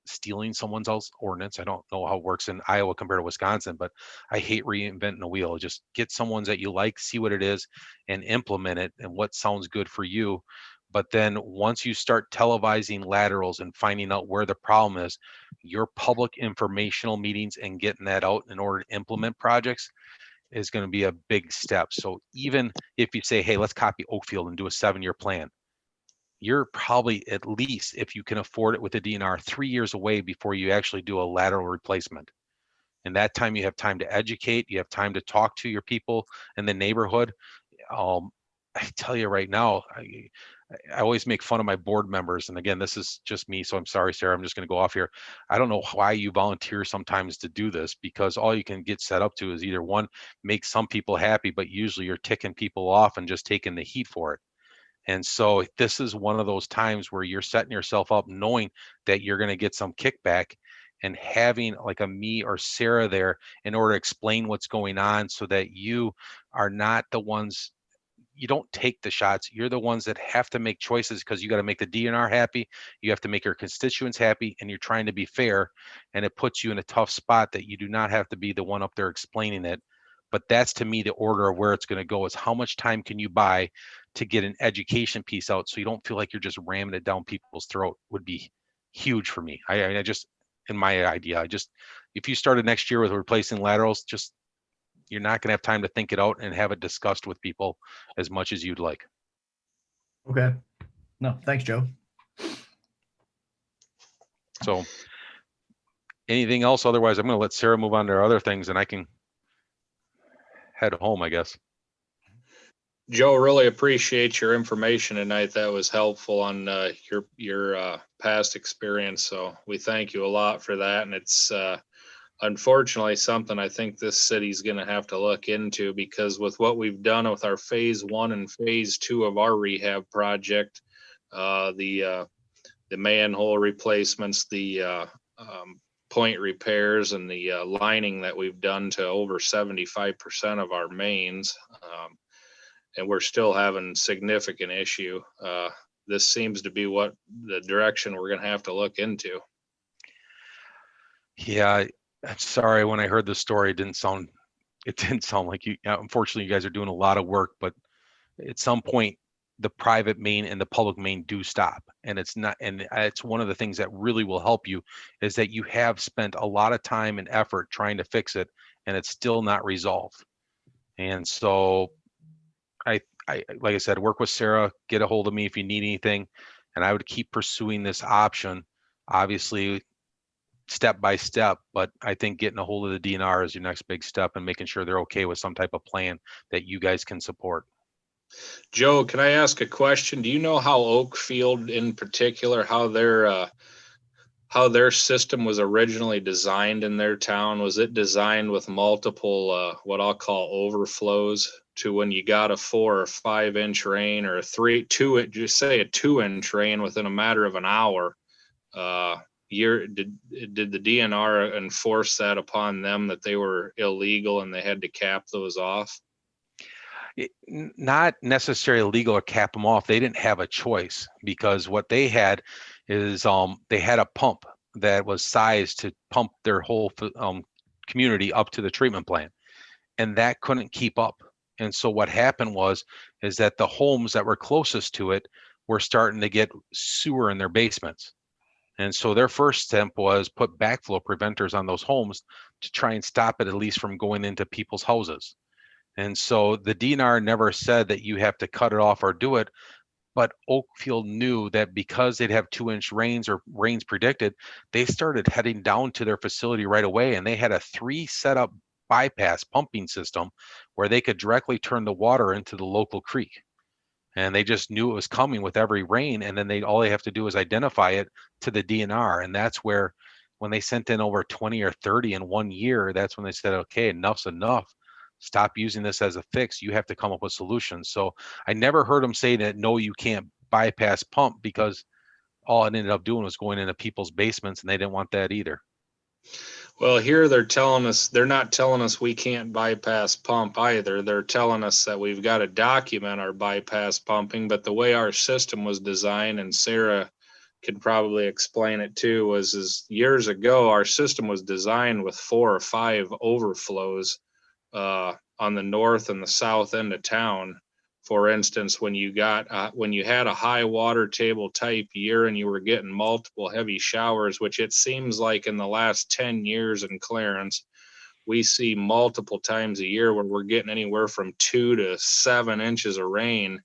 stealing someone else's ordinance. I don't know how it works in Iowa compared to Wisconsin, but I hate reinventing the wheel. Just get someone's that you like, see what it is, and implement it and what sounds good for you. But then once you start televising laterals and finding out where the problem is, your public informational meetings and getting that out in order to implement projects is going to be a big step. So even if you say, hey, let's copy Oakfield and do a 7-year plan, you're probably, at least if you can afford it with a DNR, 3 years away before you actually do a lateral replacement. And that time you have time to educate, you have time to talk to your people in the neighborhood. I tell you right now, I always make fun of my board members. And again, this is just me. So I'm sorry, Sarah, I'm just going to go off here. I don't know why you volunteer sometimes to do this, because all you can get set up to is either one, make some people happy, but usually you're ticking people off and just taking the heat for it. And so this is one of those times where you're setting yourself up knowing that you're going to get some kickback, and having like a me or Sarah there in order to explain what's going on so that you are not the ones, you don't take the shots. You're the ones that have to make choices, because you got to make the DNR happy. You have to make your constituents happy, and you're trying to be fair. And it puts you in a tough spot that you do not have to be the one up there explaining it. But that's, to me, the order of where it's going to go is how much time can you buy to get an education piece out so you don't feel like you're just ramming it down people's throat would be huge for me. I just, in my idea, if you started next year with replacing laterals, just, you're not going to have time to think it out and have it discussed with people as much as you'd like.
Okay. No, thanks, Joe.
So anything else? Otherwise, I'm going to let Sarah move on to other things and I can head home, I guess.
Joe, really appreciate your information tonight. That was helpful on your past experience. So we thank you a lot for that. And it's unfortunately something I think this city's going to have to look into, because with what we've done with our phase 1 and phase 2 of our rehab project, the manhole replacements, the point repairs, and the lining that we've done to over 75% of our mains, and we're still having significant issue. This seems to be what the direction we're going to have to look into.
Yeah, I'm sorry. When I heard the story, it didn't sound like you. Unfortunately, you guys are doing a lot of work, but at some point, the private main and the public main do stop, and it's not. And it's one of the things that really will help you is that you have spent a lot of time and effort trying to fix it, and it's still not resolved. And so, I like I said, work with Sarah, get a hold of me if you need anything, and I would keep pursuing this option, obviously step by step. But I think getting a hold of the DNR is your next big step, and making sure they're okay with some type of plan that you guys can support.
Joe, can I ask a question? Do you know how Oakfield in particular, how their system was originally designed in their town? Was it designed with multiple, what I'll call overflows to when you got a 4 or 5 inch rain or just say a 2 inch rain within a matter of an hour? Did the DNR enforce that upon them that they were illegal and they had to cap those off?
Not necessarily legal or cap them off. They didn't have a choice because what they had is they had a pump that was sized to pump their whole community up to the treatment plant, and that couldn't keep up. And so what happened is that the homes that were closest to it were starting to get sewer in their basements. And so their first step was put backflow preventers on those homes to try and stop it at least from going into people's houses. And so the DNR never said that you have to cut it off or do it, but Oakfield knew that because they'd have 2 inch rains or rains predicted, they started heading down to their facility right away. And they had a 3 setup bypass pumping system where they could directly turn the water into the local creek. And they just knew it was coming with every rain. And then all they have to do is identify it to the DNR. And that's where, when they sent in over 20 or 30 in 1 year, that's when they said, okay, enough's enough. Stop using this as a fix. You have to come up with solutions. So I never heard them say that, no, you can't bypass pump, because all it ended up doing was going into people's basements, and they didn't want that either.
Well, here they're not telling us we can't bypass pump either. They're telling us that we've got to document our bypass pumping, but the way our system was designed, and Sarah could probably explain it too, is years ago, our system was designed with 4 or 5 overflows on the north and the south end of town. For instance, when you had a high water table type year and you were getting multiple heavy showers, which it seems like in the last 10 years in Clarence, we see multiple times a year where we're getting anywhere from 2 to 7 inches of rain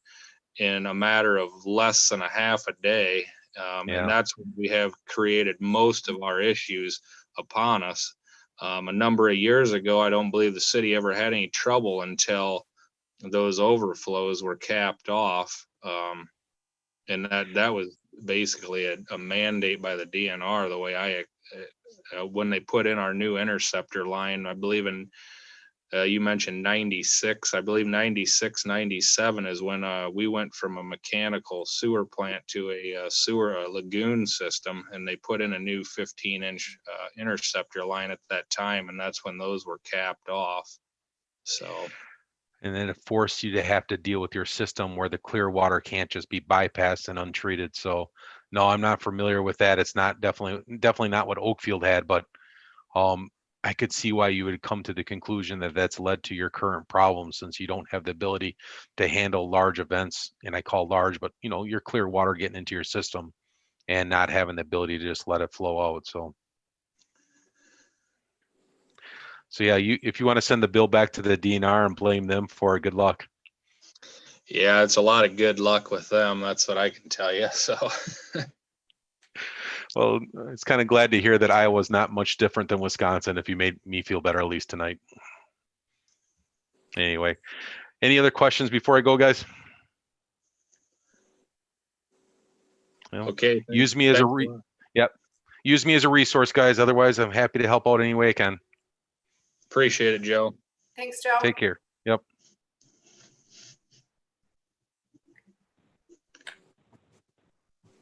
in a matter of less than a half a day. And that's when we have created most of our issues upon us. A number of years ago, I don't believe the city ever had any trouble until those overflows were capped off. And that was basically a mandate by the DNR, the way when they put in our new interceptor line, I believe you mentioned 96, I believe 96, 97 is when we went from a mechanical sewer plant to a lagoon system, and they put in a new 15-inch interceptor line at that time, and that's when those were capped off. So.
And then it forced you to have to deal with your system where the clear water can't just be bypassed and untreated. So no, I'm not familiar with that. It's not definitely not what Oakfield had, but I could see why you would come to the conclusion that that's led to your current problem, since you don't have the ability to handle large events. And I call large, but your clear water getting into your system and not having the ability to just let it flow out. So yeah, if you want to send the bill back to the DNR and blame them for it, good luck.
Yeah, it's a lot of good luck with them. That's what I can tell you. So.
Well, it's kind of glad to hear that Iowa's not much different than Wisconsin, if you made me feel better, at least tonight. Anyway, any other questions before I go, guys? Well,
okay.
Use me as use me as a resource, guys. Otherwise, I'm happy to help out any way I can.
Appreciate it, Joe.
Thanks, Joe.
Take care. Yep.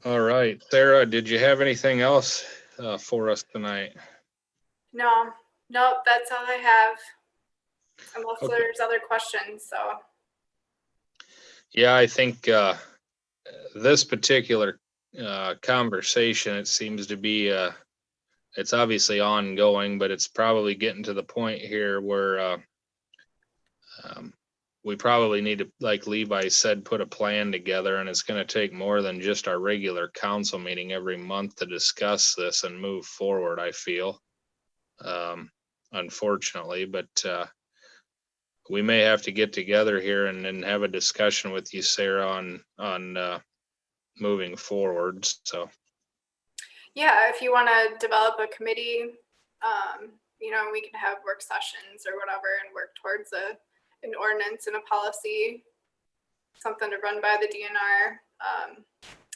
All right, Sarah, did you have anything else for us tonight?
No, that's all I have. Unless
Okay.
there's other questions, so.
Yeah, I think this particular conversation, it seems to be, it's obviously ongoing, but it's probably getting to the point here where we probably need to, like Levi said, put a plan together, and it's going to take more than just our regular council meeting every month to discuss this and move forward, I feel, unfortunately, but we may have to get together here and have a discussion with you, Sarah, on moving forward. So.
Yeah, if you want to develop a committee, we can have work sessions or whatever and work towards an ordinance and a policy something to run by the DNR,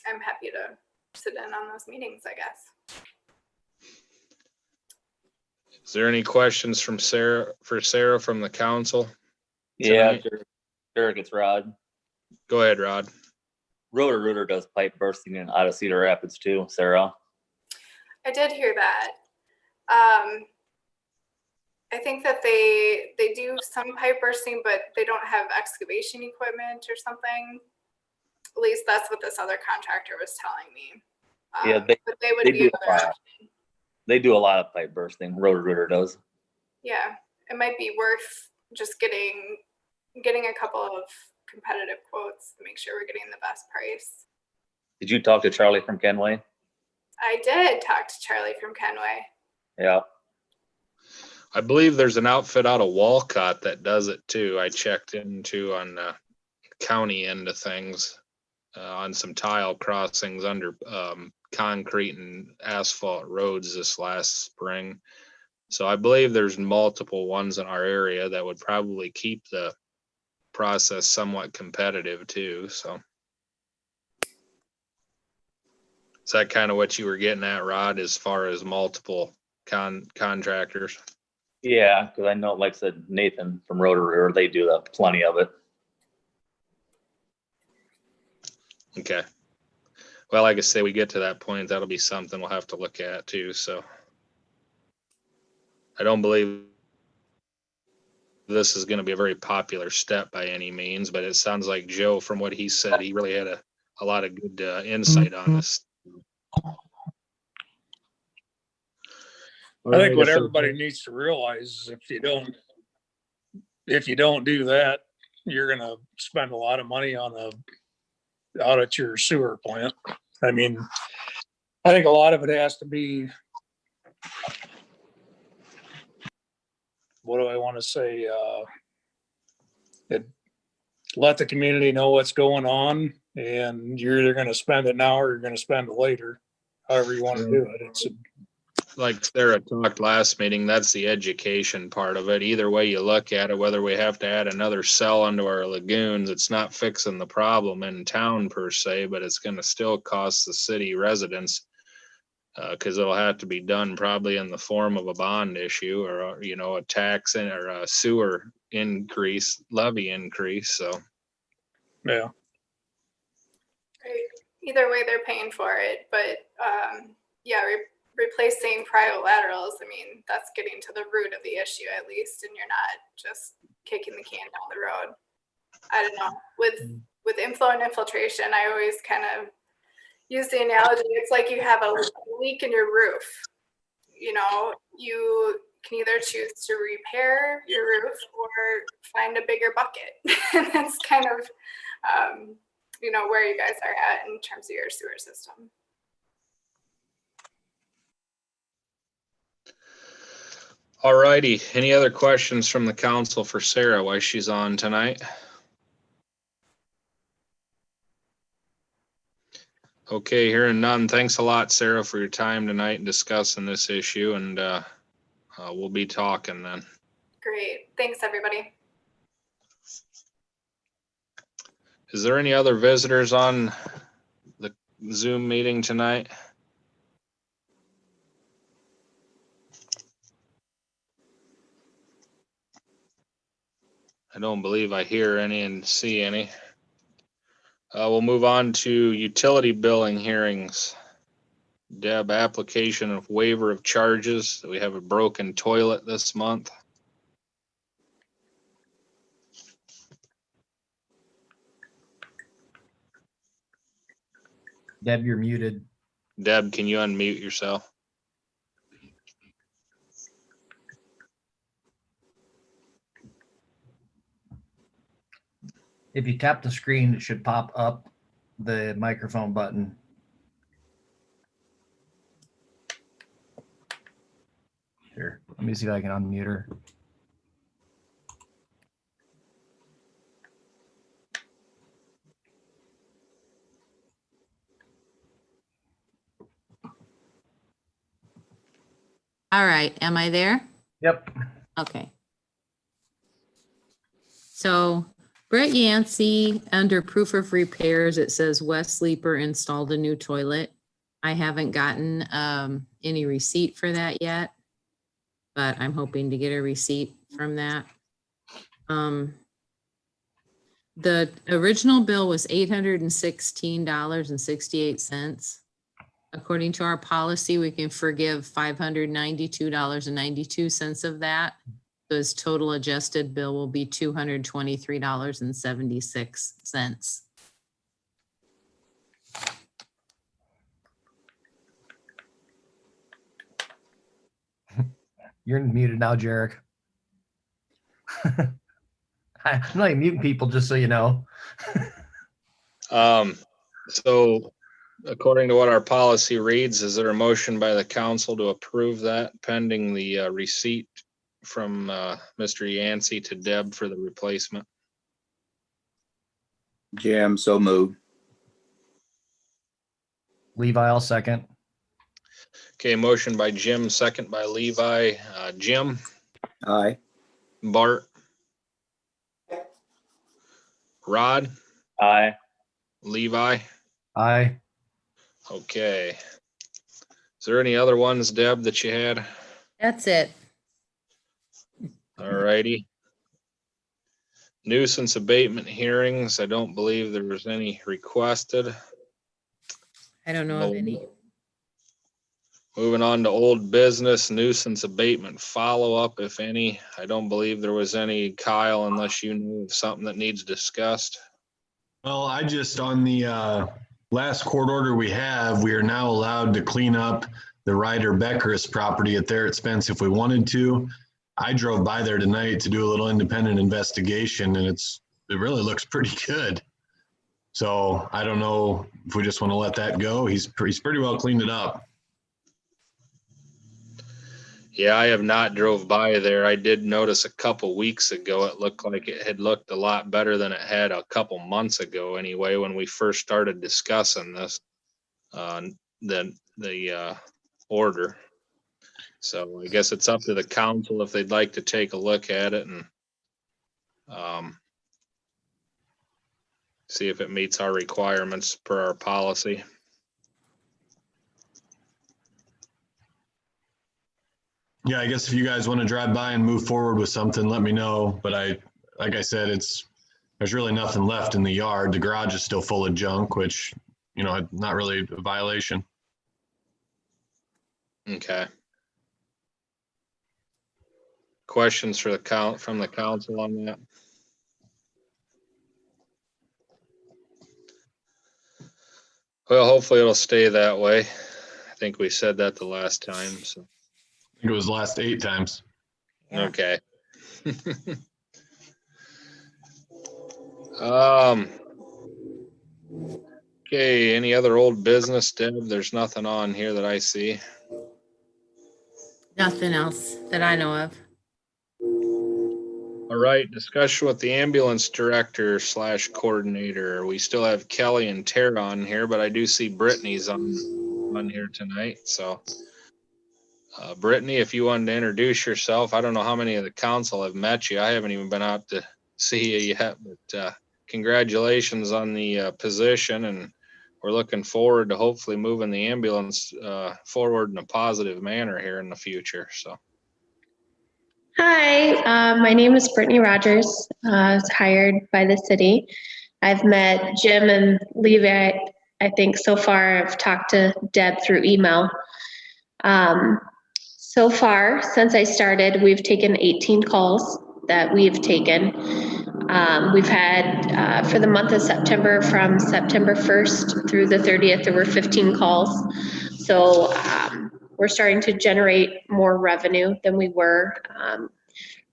I'm happy to sit in on those meetings, I guess.
Is there any questions from Sarah from the council?
Yeah,
tonight?
sure, it's Rod.
Go ahead, Rod.
Roto-Rooter does pipe bursting out of Cedar Rapids too, Sarah.
I did hear that. I think that they do some pipe bursting, but they don't have excavation equipment or something. At least that's what this other contractor was telling me.
Yeah,
but they would
they
be
do
another option.
They do a lot of pipe bursting. Roto-Rooter does.
Yeah, it might be worth just getting a couple of competitive quotes to make sure we're getting the best price.
Did you talk to Charlie from Kenway?
I did talk to Charlie from Kenway.
Yeah.
I believe there's an outfit out of Walcott that does it too. I checked into on the county end of things on some tile crossings under concrete and asphalt roads this last spring. So I believe there's multiple ones in our area that would probably keep the process somewhat competitive too. So is that kind of what you were getting at, Rod, as far as multiple contractors?
Yeah, because I know, like I said, Nathan from Roto-Rooter, they do plenty of it.
Okay. Well, like I say, we get to that point, that'll be something we'll have to look at too. So I don't believe this is going to be a very popular step by any means, but it sounds like Joe, from what he said, he really had a lot of good insight on this.
I think what everybody needs to realize is if you don't do that, you're gonna spend a lot of money on out at your sewer plant. I mean, I think a lot of it has to be, what do I want to say? Let the community know what's going on, and you're either gonna spend it now or you're gonna spend it later, however you want to do it. It's
Like Sarah talked last meeting, that's the education part of it. Either way you look at it, whether we have to add another cell onto our lagoons, it's not fixing the problem in town per se, but it's going to still cost the city residents because it'll have to be done probably in the form of a bond issue or a tax or a sewer levy increase. So
yeah.
Right. Either way, they're paying for it, but yeah, replacing private laterals, I mean, that's getting to the root of the issue at least, and you're not just kicking the can down the road. I don't know. With inflow and infiltration, I always kind of use the analogy. It's like you have a leak in your roof. You know, you can either choose to repair your roof or find a bigger bucket. And that's kind of, where you guys are at in terms of your sewer system.
all righty. Any other questions from the council for Sarah while she's on tonight? Okay, hearing none. Thanks a lot, Sarah, for your time tonight and discussing this issue, and we'll be talking then.
Great. Thanks, everybody.
Is there any other visitors on the Zoom meeting tonight? I don't believe I hear any and see any. We'll move on to utility billing hearings. Deb, application of waiver of charges. We have a broken toilet this month.
Deb, you're muted.
Deb, can you unmute yourself?
If you tap the screen, it should pop up the microphone button. Here, let me see if I can unmute her.
All right, am I there?
Yep.
Okay. So Brett Yancey, under proof of repairs, it says West Sleeper installed a new toilet. I haven't gotten any receipt for that yet, but I'm hoping to get a receipt from that. The original bill was $816.68. According to our policy, we can forgive $592.92 of that. So his total adjusted bill will be $223.76.
You're muted now, Jarek. I'm not even muting people, just so you know.
So according to what our policy reads, is there a motion by the council to approve that pending the receipt from Mr. Yancey to Deb for the replacement?
Jim, so moved.
Levi, I'll second.
Okay, motion by Jim, second by Levi. Jim,
Aye.
Bart, Rod,
Aye.
Levi.
Aye.
Okay. Is there any other ones, Deb, that you had?
That's it.
All righty. Nuisance abatement hearings. I don't believe there was any requested.
I don't know of any.
Moving on to old business, nuisance abatement follow-up, if any. I don't believe there was any. Kyle, unless you knew of something that needs discussed.
Well, I just, on the last court order we have, we are now allowed to clean up the Ryder Becker's property at their expense if we wanted to. I drove by there tonight to do a little independent investigation, and it really looks pretty good. So I don't know if we just want to let that go. He's pretty well cleaned it up.
Yeah, I have not drove by there. I did notice a couple weeks ago, it looked like it had looked a lot better than it had a couple months ago anyway, when we first started discussing this, the order. So I guess it's up to the council if they'd like to take a look at it and see if it meets our requirements per our policy.
Yeah, I guess if you guys want to drive by and move forward with something, let me know. But like I said, there's really nothing left in the yard. The garage is still full of junk, which, not really a violation.
Okay. Questions for from the council on that? Well, hopefully it'll stay that way. I think we said that the last time, so.
I think it was the last 8 times.
Yeah.
Okay. Okay, any other old business, Deb? There's nothing on here that I see.
Nothing else that I know of.
All right, discussion with the ambulance director / coordinator. We still have Kelly and Tara on here, but I do see Brittany's on here tonight. So, Brittany, if you wanted to introduce yourself, I don't know how many of the council have met you. I haven't even been out to see you yet, but congratulations on the position, and we're looking forward to hopefully moving the ambulance forward in a positive manner here in the future. So.
Hi, my name is Brittany Rogers. I was hired by the city. I've met Jim and Levi. I think so far I've talked to Deb through email. So far, since I started, we've taken 18 calls that we've taken. We've had, for the month of September, from September 1st through the 30th, there were 15 calls. So we're starting to generate more revenue than we were.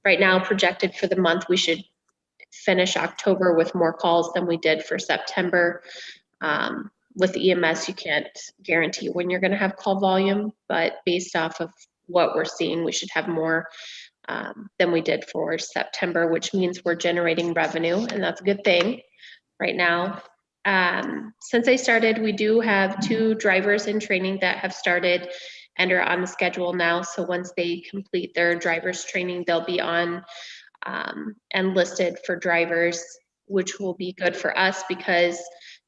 Right now, projected for the month, we should finish October with more calls than we did for September. With EMS, you can't guarantee when you're going to have call volume, but based off of what we're seeing, we should have more than we did for September, which means we're generating revenue, and that's a good thing right now. Since I started, we do have 2 drivers in training that have started and are on the schedule now. So once they complete their driver's training, they'll be on and listed for drivers which will be good for us because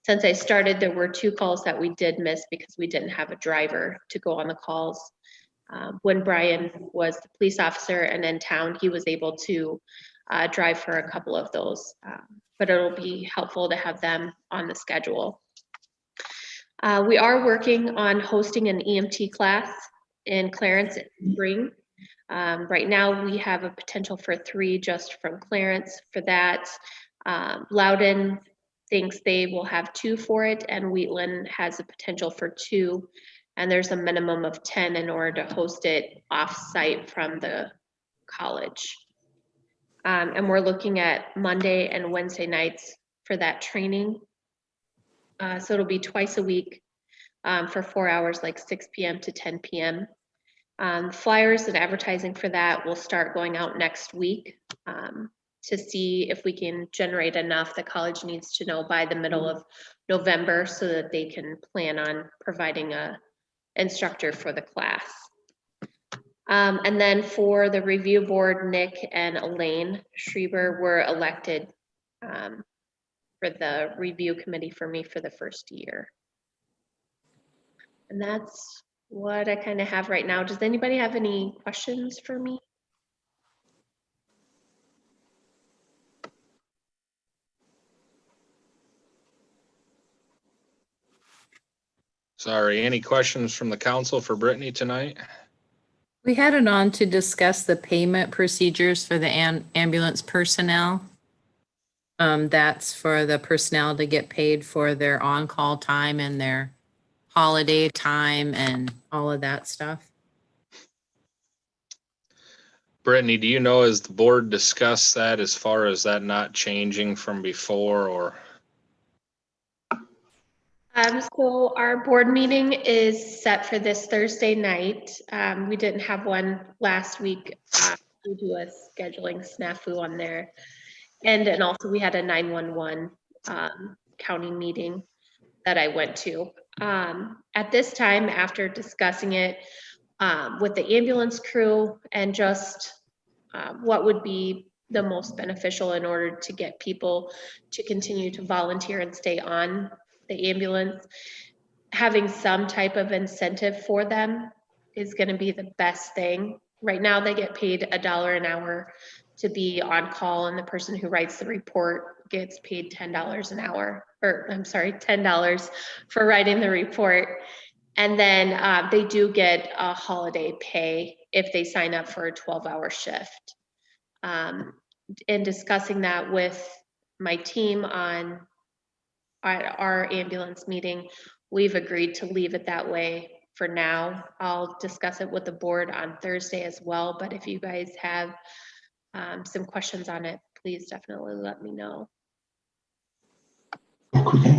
since I started, there were 2 calls that we did miss because we didn't have a driver to go on the calls. When Brian was the police officer and in town, he was able to drive for a couple of those. But it'll be helpful to have them on the schedule. We are working on hosting an EMT class in Clarence in spring. Right now, we have a potential for 3 just from Clarence for that. Loudon thinks they will have 2 for it, and Wheatland has a potential for 2. And there's a minimum of 10 in order to host it off-site from the college. And we're looking at Monday and Wednesday nights for that training. So it'll be twice a week for 4 hours, like 6 p.m. to 10 p.m. Flyers and advertising for that will start going out next week to see if we can generate enough. The college needs to know by the middle of November so that they can plan on providing a instructor for the class. And then for the review board, Nick and Elaine Schreiber were elected for the review committee for me for the first year. And that's what I kind of have right now. Does anybody have any questions for me?
Sorry, any questions from the council for Brittany tonight?
We had it on to discuss the payment procedures for the ambulance personnel. That's for the personnel to get paid for their on-call time and their holiday time and all of that stuff.
Brittany, do you know, has the board discussed that as far as that not changing from before, or?
So our board meeting is set for this Thursday night. We didn't have one last week due to a scheduling snafu on there. And also we had a 911 county meeting that I went to. At this time, after discussing it with the ambulance crew and just what would be the most beneficial in order to get people to continue to volunteer and stay on the ambulance, having some type of incentive for them is going to be the best thing. Right now, they get paid $1 an hour to be on call, and the person who writes the report gets paid $10 an hour, or I'm sorry, $10 for writing the report. And then they do get a holiday pay if they sign up for a 12-hour shift. In discussing that with my team on our ambulance meeting, we've agreed to leave it that way for now. I'll discuss it with the board on Thursday as well, but if you guys have some questions on it, please definitely let me know.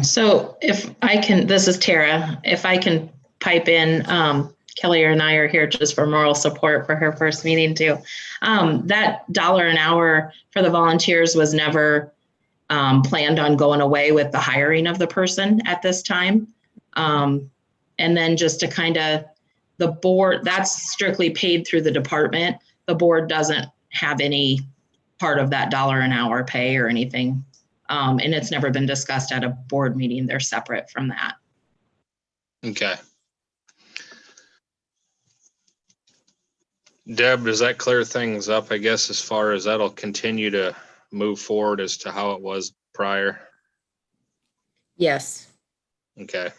So if I can, this is Tara, if I can pipe in, Kelly and I are here just for moral support for her first meeting too. That $1 an hour for the volunteers was never planned on going away with the hiring of the person at this time. And then just to kind of, the board, that's strictly paid through the department. The board doesn't have any part of that $1 an hour pay or anything. And it's never been discussed at a board meeting. They're separate from that.
Okay. Deb, does that clear things up, I guess, as far as that'll continue to move forward as to how it was prior?
Yes.
Okay.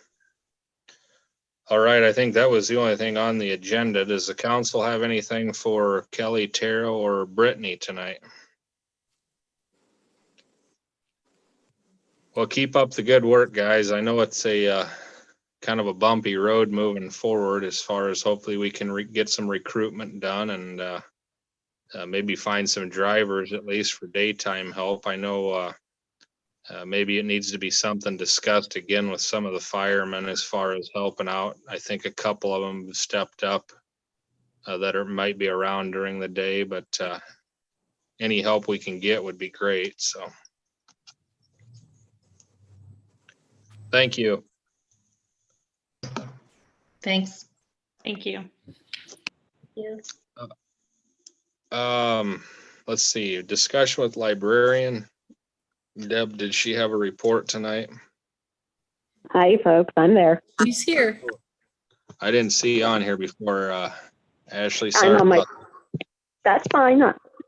All right, I think that was the only thing on the agenda. Does the council have anything for Kelly, Tara, or Brittany tonight? Well, keep up the good work, guys. I know it's a kind of a bumpy road moving forward as far as hopefully we can get some recruitment done and maybe find some drivers at least for daytime help. I know maybe it needs to be something discussed again with some of the firemen as far as helping out. I think a couple of them have stepped up that might be around during the day, but any help we can get would be great. So thank you.
Thanks.
Thank you.
Let's see, discussion with librarian. Deb, did she have a report tonight?
Hi, folks. I'm there.
She's here.
I didn't see on here before, Ashley.
I'm
Sorry
on my.
about.
That's fine.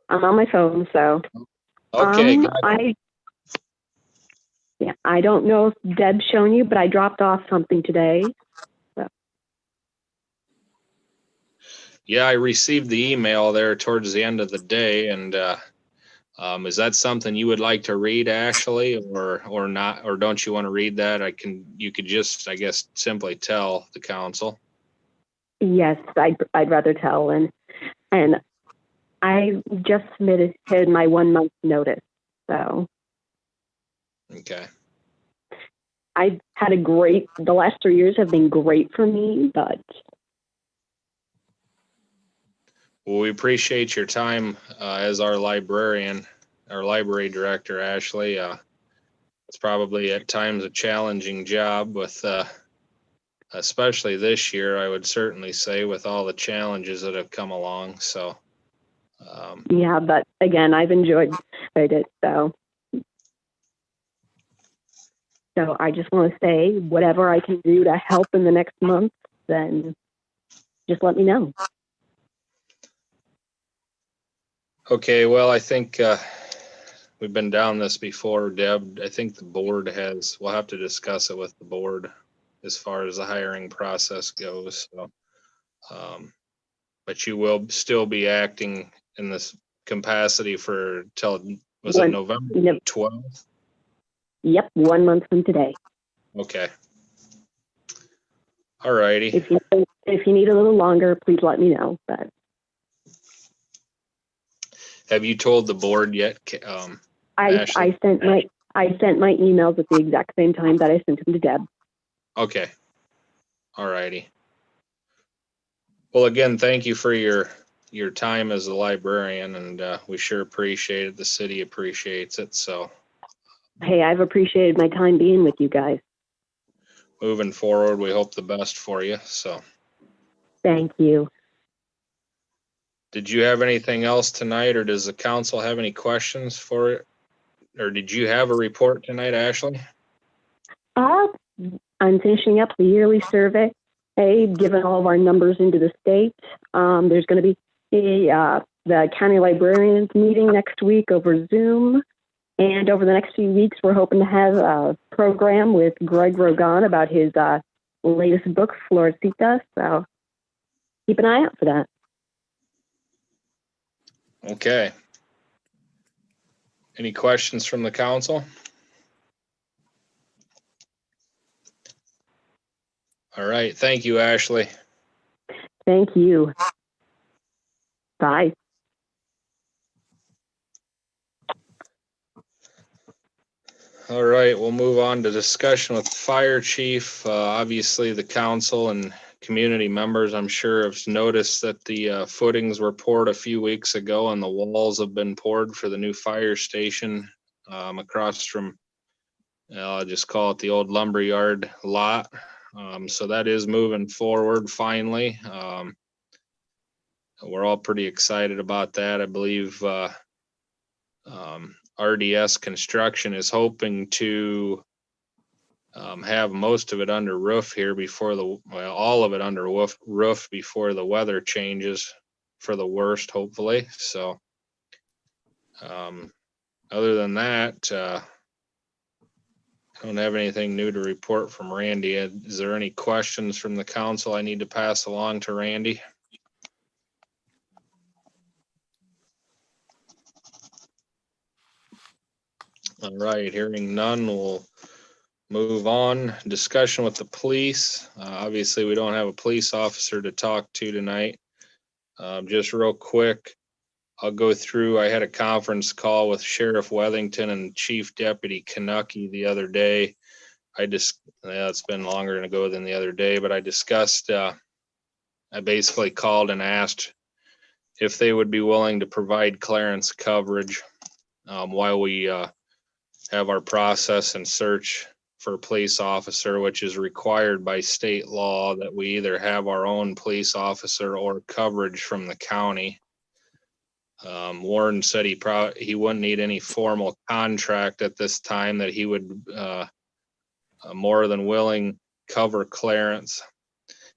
I'm on my phone, so.
Okay, got it.
I don't know if Deb's shown you, but I dropped off something today.
Yeah, I received the email there towards the end of the day, and is that something you would like to read, Ashley, or not, or don't you want to read that? You could just, I guess, simply tell the council.
Yes, I'd rather tell, and I just submitted my 1 month notice, so
Okay.
I had the last 3 years have been great for me, but
Well, we appreciate your time as our librarian, our library director, Ashley. It's probably at times a challenging job with, especially this year, I would certainly say, with all the challenges that have come along. So,
yeah, but again, I've enjoyed it, so I just want to say whatever I can do to help in the next month, then just let me know.
okay, well, I think we've been down this before, Deb. I think the board we'll have to discuss it with the board as far as the hiring process goes. So, but you will still be acting in this capacity was it November 12th?
Yep, 1 month from today.
Okay. All righty.
If you need a little longer, please let me know. But
have you told the board yet?
I sent my emails at the exact same time that I sent them to Deb.
Okay. All righty. Well, again, thank you for your time as a librarian, and we sure appreciate it. The city appreciates it. So,
hey, I've appreciated my time being with you guys.
Moving forward, we hope the best for you. So,
thank you.
Did you have anything else tonight, or does the council have any questions for it? Or did you have a report tonight, Ashley?
I'm finishing up the yearly survey. Hey, given all of our numbers into the state, there's going to be the county librarians meeting next week over Zoom. And over the next few weeks, we're hoping to have a program with Greg Rogan about his latest book, Florecita. So keep an eye out for that.
Okay. Any questions from the council? All right. Thank you, Ashley.
Thank you. Bye.
All right, we'll move on to discussion with the fire chief. Obviously, the council and community members, I'm sure, have noticed that the footings were poured a few weeks ago and the walls have been poured for the new fire station across from, I'll just call it the old lumberyard lot. So that is moving forward finally. We're all pretty excited about that. I believe RDS Construction is hoping to have most of it under roof here before all of it under roof before the weather changes for the worst, hopefully. So other than that, I don't have anything new to report from Randy. Is there any questions from the council I need to pass along to Randy? All right, hearing none, we'll move on. Discussion with the police. Obviously, we don't have a police officer to talk to tonight. Just real quick, I'll go through. I had a conference call with Sheriff Wethington and Chief Deputy Kanucky the other day. It's been longer ago than the other day, but I discussed, I basically called and asked if they would be willing to provide Clarence coverage while we have our process and search for a police officer, which is required by state law that we either have our own police officer or coverage from the county. Warren said he wouldn't need any formal contract at this time, that he would more than willing cover Clarence.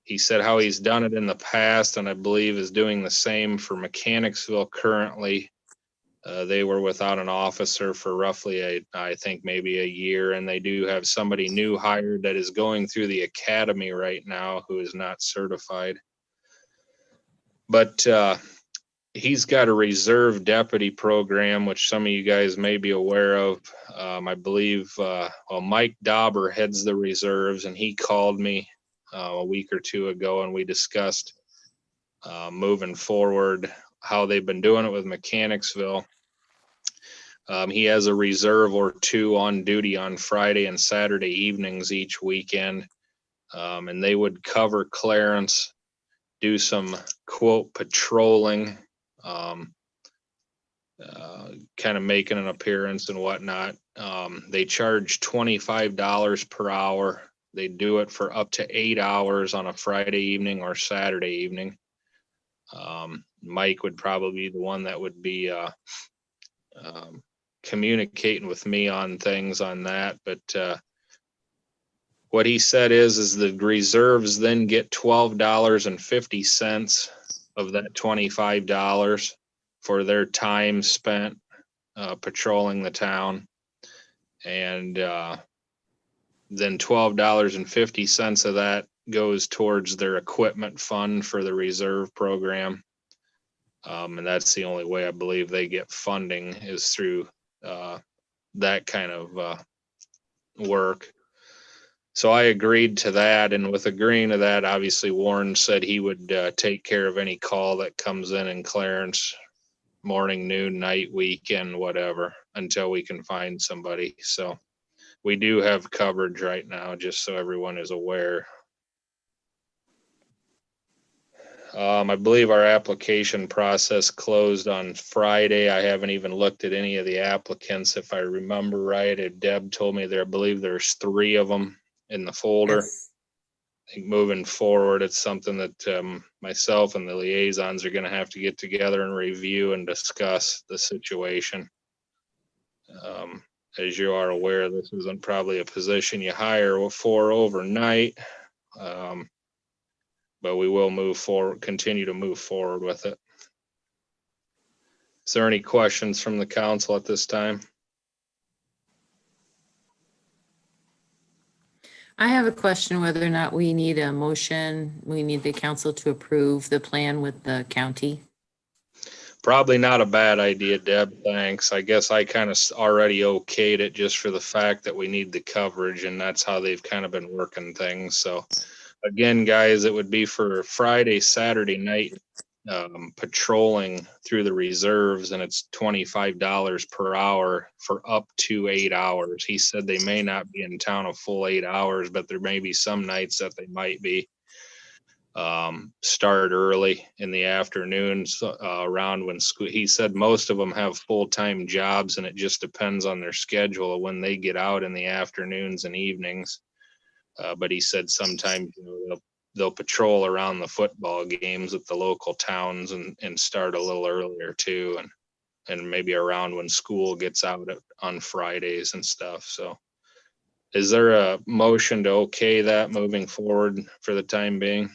He said how he's done it in the past, and I believe is doing the same for Mechanicsville currently. They were without an officer for roughly I think maybe a year, and they do have somebody new hired that is going through the academy right now who is not certified. But he's got a reserve deputy program, which some of you guys may be aware of. I believe Mike Dauber heads the reserves, and he called me a week or two ago, and we discussed moving forward how they've been doing it with Mechanicsville. He has a reserve or two on duty on Friday and Saturday evenings each weekend, and they would cover Clarence, do some quote patrolling, kind of making an appearance and whatnot. They charge $25 per hour. They do it for up to 8 hours on a Friday evening or Saturday evening. Mike would probably be the one that would be communicating with me on things on that, but what he said is the reserves then get $12.50 of that $25 for their time spent patrolling the town, and then $12.50 of that goes towards their equipment fund for the reserve program, and that's the only way I believe they get funding is through that kind of work. So I agreed to that, and with agreeing to that, obviously Warren said he would take care of any call that comes in Clarence, morning, noon, night, weekend, whatever, until we can find somebody. So we do have coverage right now, just so everyone is aware. I believe our application process closed on Friday. I haven't even looked at any of the applicants. If I remember right, Deb told me I believe there's 3 of them in the folder.
Yes.
I think moving forward, it's something that myself and the liaisons are going to have to get together and review and discuss the situation. As you are aware, this isn't probably a position you hire for overnight. But we will move forward, continue to move forward with it. Is there any questions from the council at this time?
I have a question whether or not we need a motion. We need the council to approve the plan with the county.
Probably not a bad idea, Deb. Thanks. I guess I kind of already okayed it just for the fact that we need the coverage, and that's how they've kind of been working things. So again, guys, it would be for Friday, Saturday night patrolling through the reserves, and it's $25 per hour for up to 8 hours. He said they may not be in town a full 8 hours, but there may be some nights that they might be. Start early in the afternoons around when school. He said most of them have full-time jobs, and it just depends on their schedule of when they get out in the afternoons and evenings. But he said sometimes they'll patrol around the football games at the local towns and start a little earlier too, and maybe around when school gets out on Fridays and stuff. So is there a motion to okay that moving forward for the time being?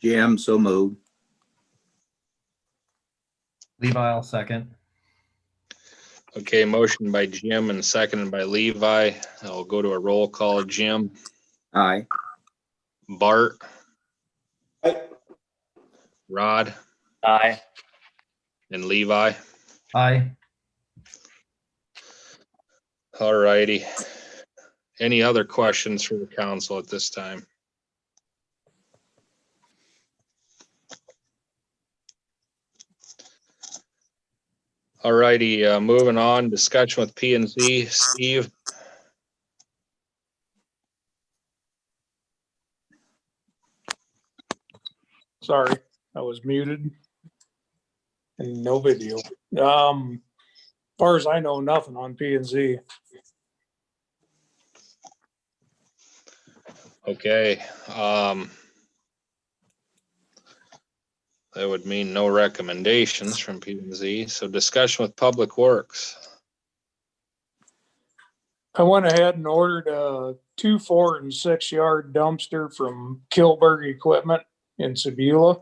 Jim, so moved.
Levi, I'll second.
Okay, motion by Jim and seconded by Levi. I'll go to a roll call. Jim,
Aye.
Bart,
Aye.
Rod,
Aye.
and Levi.
Aye.
All righty. Any other questions for the council at this time? All righty, moving on, discussion with P&Z. Steve?
Sorry, I was muted. And no video. Far as I know, nothing on P and Z.
Okay. That would mean no recommendations from P&Z. So discussion with Public Works.
I went ahead and ordered a 2, 4, and 6 yard dumpster from Kilberg Equipment in Sebula.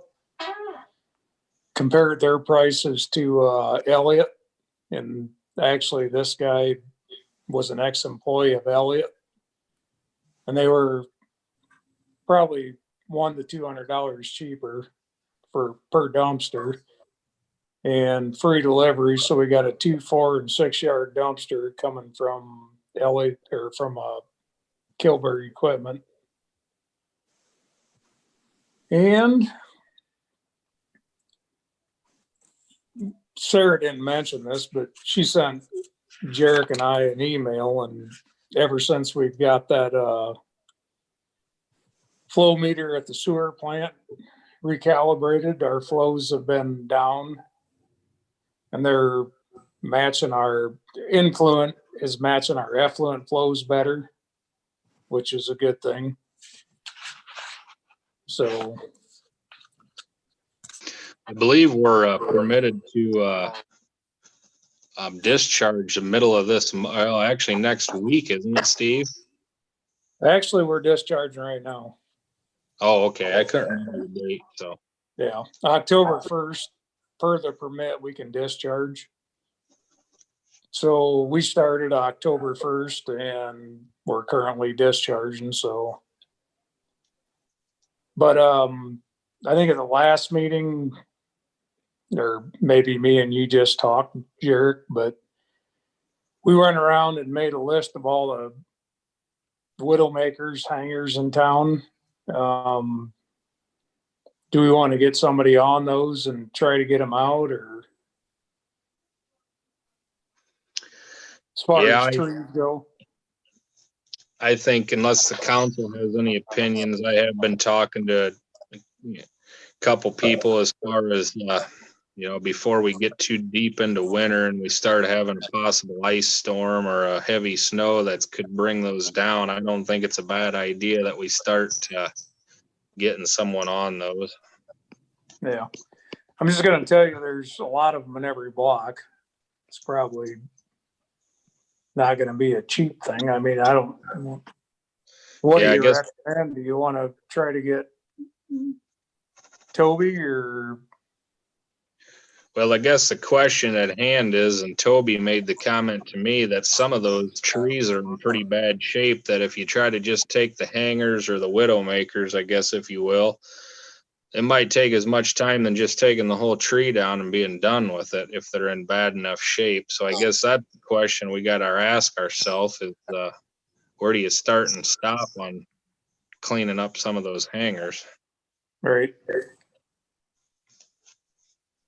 Compared their prices to Elliott, and actually this guy was an ex-employee of Elliott, and they were probably $100 to $200 cheaper per dumpster, and free delivery. So we got a 2, 4, and 6 yard dumpster coming from Elliott or from Kilberg Equipment. And Sarah didn't mention this, but she sent Jarek and I an email, and ever since we've got that flow meter at the sewer plant recalibrated, our flows have been down, and they're matching our influent is matching our effluent flows better, which is a good thing. So
I believe we're permitted to discharge the middle of this, well, actually next week, isn't it, Steve?
actually, we're discharging right now.
Oh, okay. I couldn't remember the date, so.
Yeah, October 1st, per the permit, we can discharge. So we started October 1st and we're currently discharging, so. But I think at the last meeting, or maybe me and you just talked, Jarek, but we went around and made a list of all the Widowmakers hangers in town. Do we want to get somebody on those and try to get them out, or as far
Yeah,
as trees go?
I think unless the council has any opinions, I have been talking to a couple people as far as, before we get too deep into winter and we start having a possible ice storm or a heavy snow that could bring those down. I don't think it's a bad idea that we start getting someone on those.
Yeah. I'm just going to tell you, there's a lot of them in every block. It's probably not going to be a cheap thing. I mean, I don't, what
Yeah,
do
I
you
guess-
recommend? Do you want to try to get Toby, or?
Well, I guess the question at hand is, and Toby made the comment to me that some of those trees are in pretty bad shape, that if you try to just take the hangers or the Widowmakers, I guess, if you will, it might take as much time than just taking the whole tree down and being done with it if they're in bad enough shape. So I guess that's the question we got to ask ourselves is, where do you start and stop on cleaning up some of those hangers?
Right.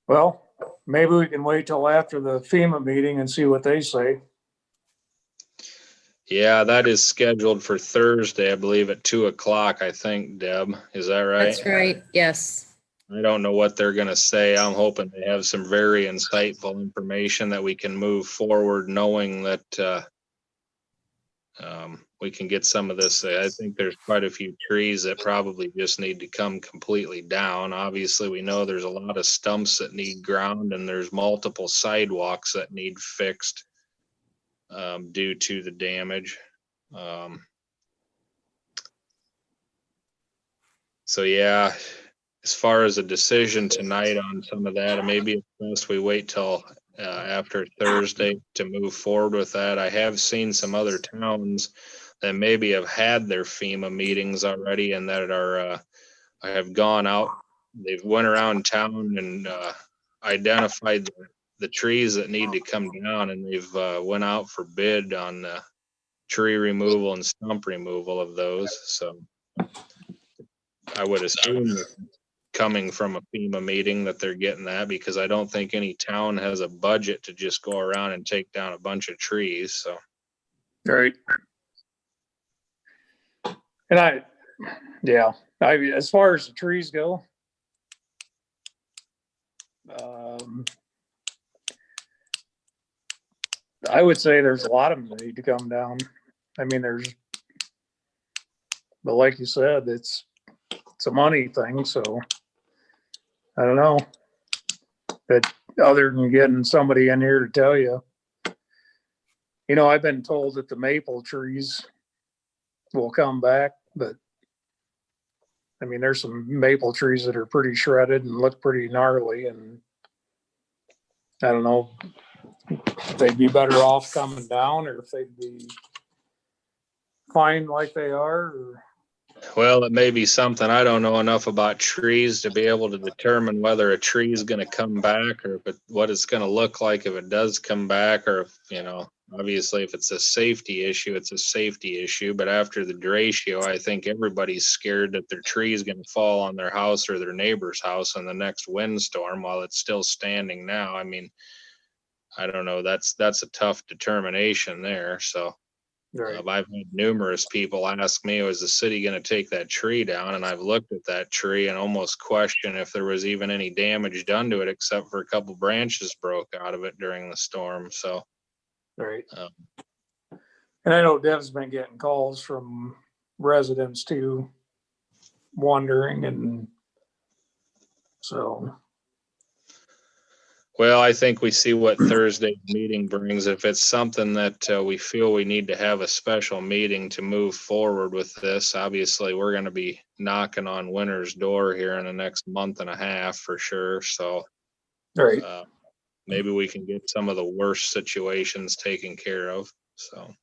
Well, maybe we can wait till after the FEMA meeting and see what they say.
Yeah, that is scheduled for Thursday, I believe, at 2:00, I think, Deb. Is that right?
That's right. Yes.
I don't know what they're gonna say. I'm hoping they have some very insightful information that we can move forward, knowing that we can get some of this. I think there's quite a few trees that probably just need to come completely down. Obviously, we know there's a lot of stumps that need ground, and there's multiple sidewalks that need fixed due to the damage. So yeah, as far as a decision tonight on some of that, maybe it's best we wait till after Thursday to move forward with that. I have seen some other towns that maybe have had their FEMA meetings already and that are have gone out. They've went around town and identified the trees that need to come down, and they've went out for bid on tree removal and stump removal of those. So I would assume that coming from a FEMA meeting that they're getting that, because I don't think any town has a budget to just go around and take down a bunch of trees. So.
Right. And as far as the trees go, I would say there's a lot of them that need to come down. I mean, but like you said, it's a money thing. So, I don't know. But other than getting somebody in here to tell you, I've been told that the maple trees will come back, but I mean, there's some maple trees that are pretty shredded and look pretty gnarly, and I don't know if they'd be better off coming down or if they'd be fine like they are. Or...
Well, it may be something. I don't know enough about trees to be able to determine whether a tree is going to come back or what it's going to look like if it does come back, or if, obviously if it's a safety issue, it's a safety issue. But after the derecho, I think everybody's scared that their tree is going to fall on their house or their neighbor's house in the next windstorm while it's still standing now. I mean, I don't know. That's a tough determination there. So.
Right.
I've had numerous people ask me, was the city going to take that tree down? And I've looked at that tree and almost questioned if there was even any damage done to it, except for a couple branches broke out of it during the storm. So,
right. And I know Dev's been getting calls from residents too, wondering, and so.
Well, I think we see what Thursday's meeting brings. If it's something that we feel we need to have a special meeting to move forward with this, obviously we're going to be knocking on winter's door here in the next month and a half for sure. So
right.
Maybe we can get some of the worst situations taken care of. So,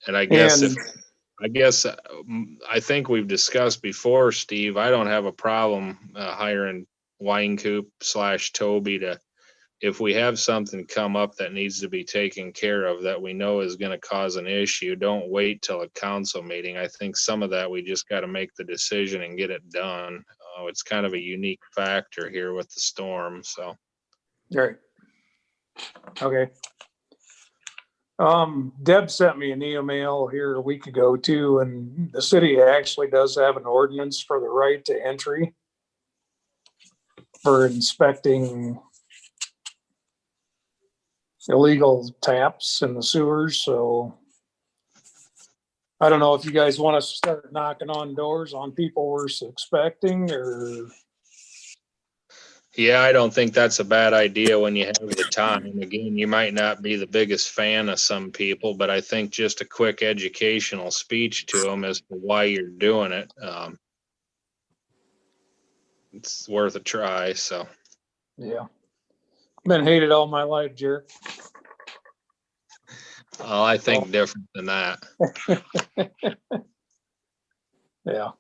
and I guess I think we've discussed before, Steve, I don't have a problem hiring Winecoop / Toby to, if we have something come up that needs to be taken care of that we know is going to cause an issue, don't wait till a council meeting. I think some of that we just got to make the decision and get it done. It's kind of a unique factor here with the storm. So,
right. Okay. Deb sent me an email here a week ago too, and the city actually does have an ordinance for the right to entry for inspecting illegal taps in the sewers. So I don't know if you guys want us to start knocking on doors on people we're suspecting, or.
yeah, I don't think that's a bad idea when you have the time. Again, you might not be the biggest fan of some people, but I think just a quick educational speech to them as to why you're doing it. It's worth a try. So,
Yeah. Been hated all my life, jerk.
well, I think different than that.
Yeah.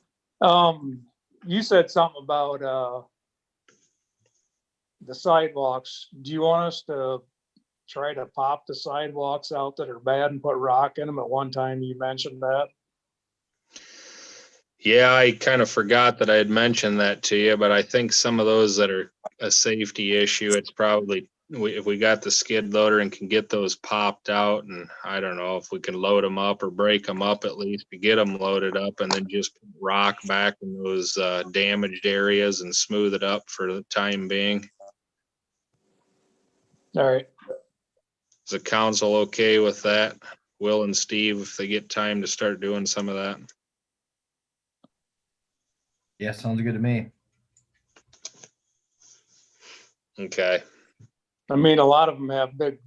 You said something about the sidewalks. Do you want us to try to pop the sidewalks out that are bad and put rock in them? At one time you mentioned that.
Yeah, I kind of forgot that I had mentioned that to you, but I think some of those that are a safety issue, it's probably, if we got the skid loader and can get those popped out, and I don't know if we can load them up or break them up at least to get them loaded up, and then just put rock back in those damaged areas and smooth it up for the time being.
All right.
Is the council okay with that? Will and Steve, if they get time to start doing some of that?
Yeah, sounds good to me.
Okay.
I mean, a lot of them have big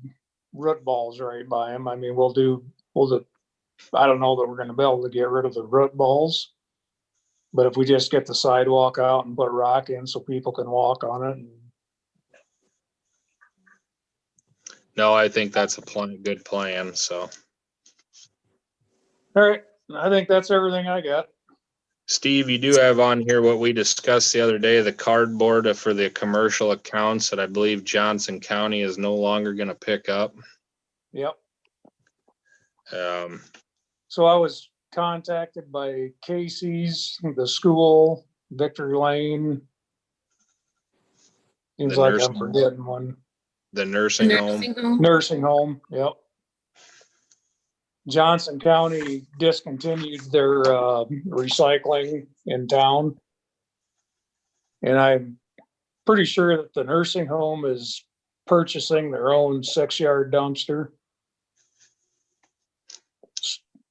root balls right by them. I mean, I don't know that we're going to be able to get rid of the root balls, but if we just get the sidewalk out and put rock in so people can walk on it.
No, I think that's a good plan. So,
all right. I think that's everything I got.
Steve, you do have on here what we discussed the other day, the cardboard for the commercial accounts that I believe Johnson County is no longer going to pick up.
Yep.
Um,
So I was contacted by Casey's, the school, Victory Lane. Seems like I'm forgetting one.
The nursing home.
Nursing home, yep. Johnson County discontinued their recycling in town. And I'm pretty sure that the nursing home is purchasing their own 6-yard dumpster.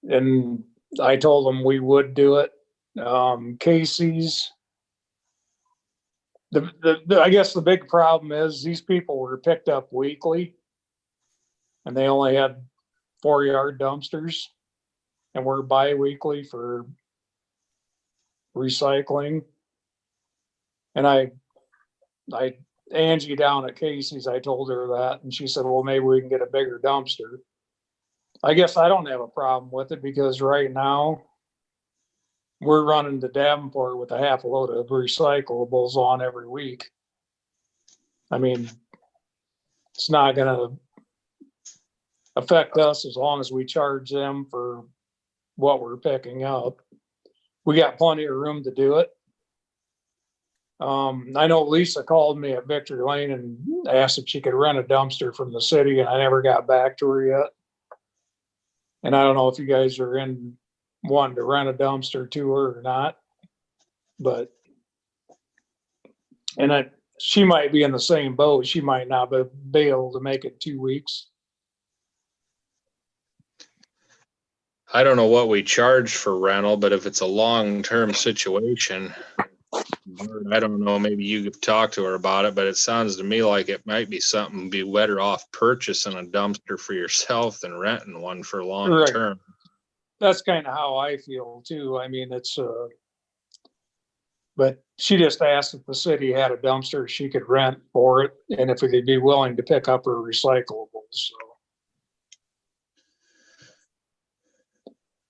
And I told them we would do it. Casey's I guess the big problem is these people were picked up weekly and they only had 4-yard dumpsters and we're bi-weekly for recycling. And I Angie down at Casey's, I told her that, and she said, well, maybe we can get a bigger dumpster. I guess I don't have a problem with it because right now we're running to Davenport with a half a load of recyclables on every week. I mean, it's not gonna affect us as long as we charge them for what we're picking up. We got plenty of room to do it. I know Lisa called me at Victory Lane and asked if she could rent a dumpster from the city, and I never got back to her yet. And I don't know if you guys are in wanting to rent a dumpster to her or not, but, and she might be in the same boat. She might not be able to make it 2 weeks.
I don't know what we charge for rental, but if it's a long-term situation, I don't know, maybe you could talk to her about it, but it sounds to me like it might be something be better off purchasing a dumpster for yourself than renting one for long term.
That's kind of how I feel too. I mean, it's, but she just asked if the city had a dumpster she could rent for it and if they'd be willing to pick up her recyclables. So.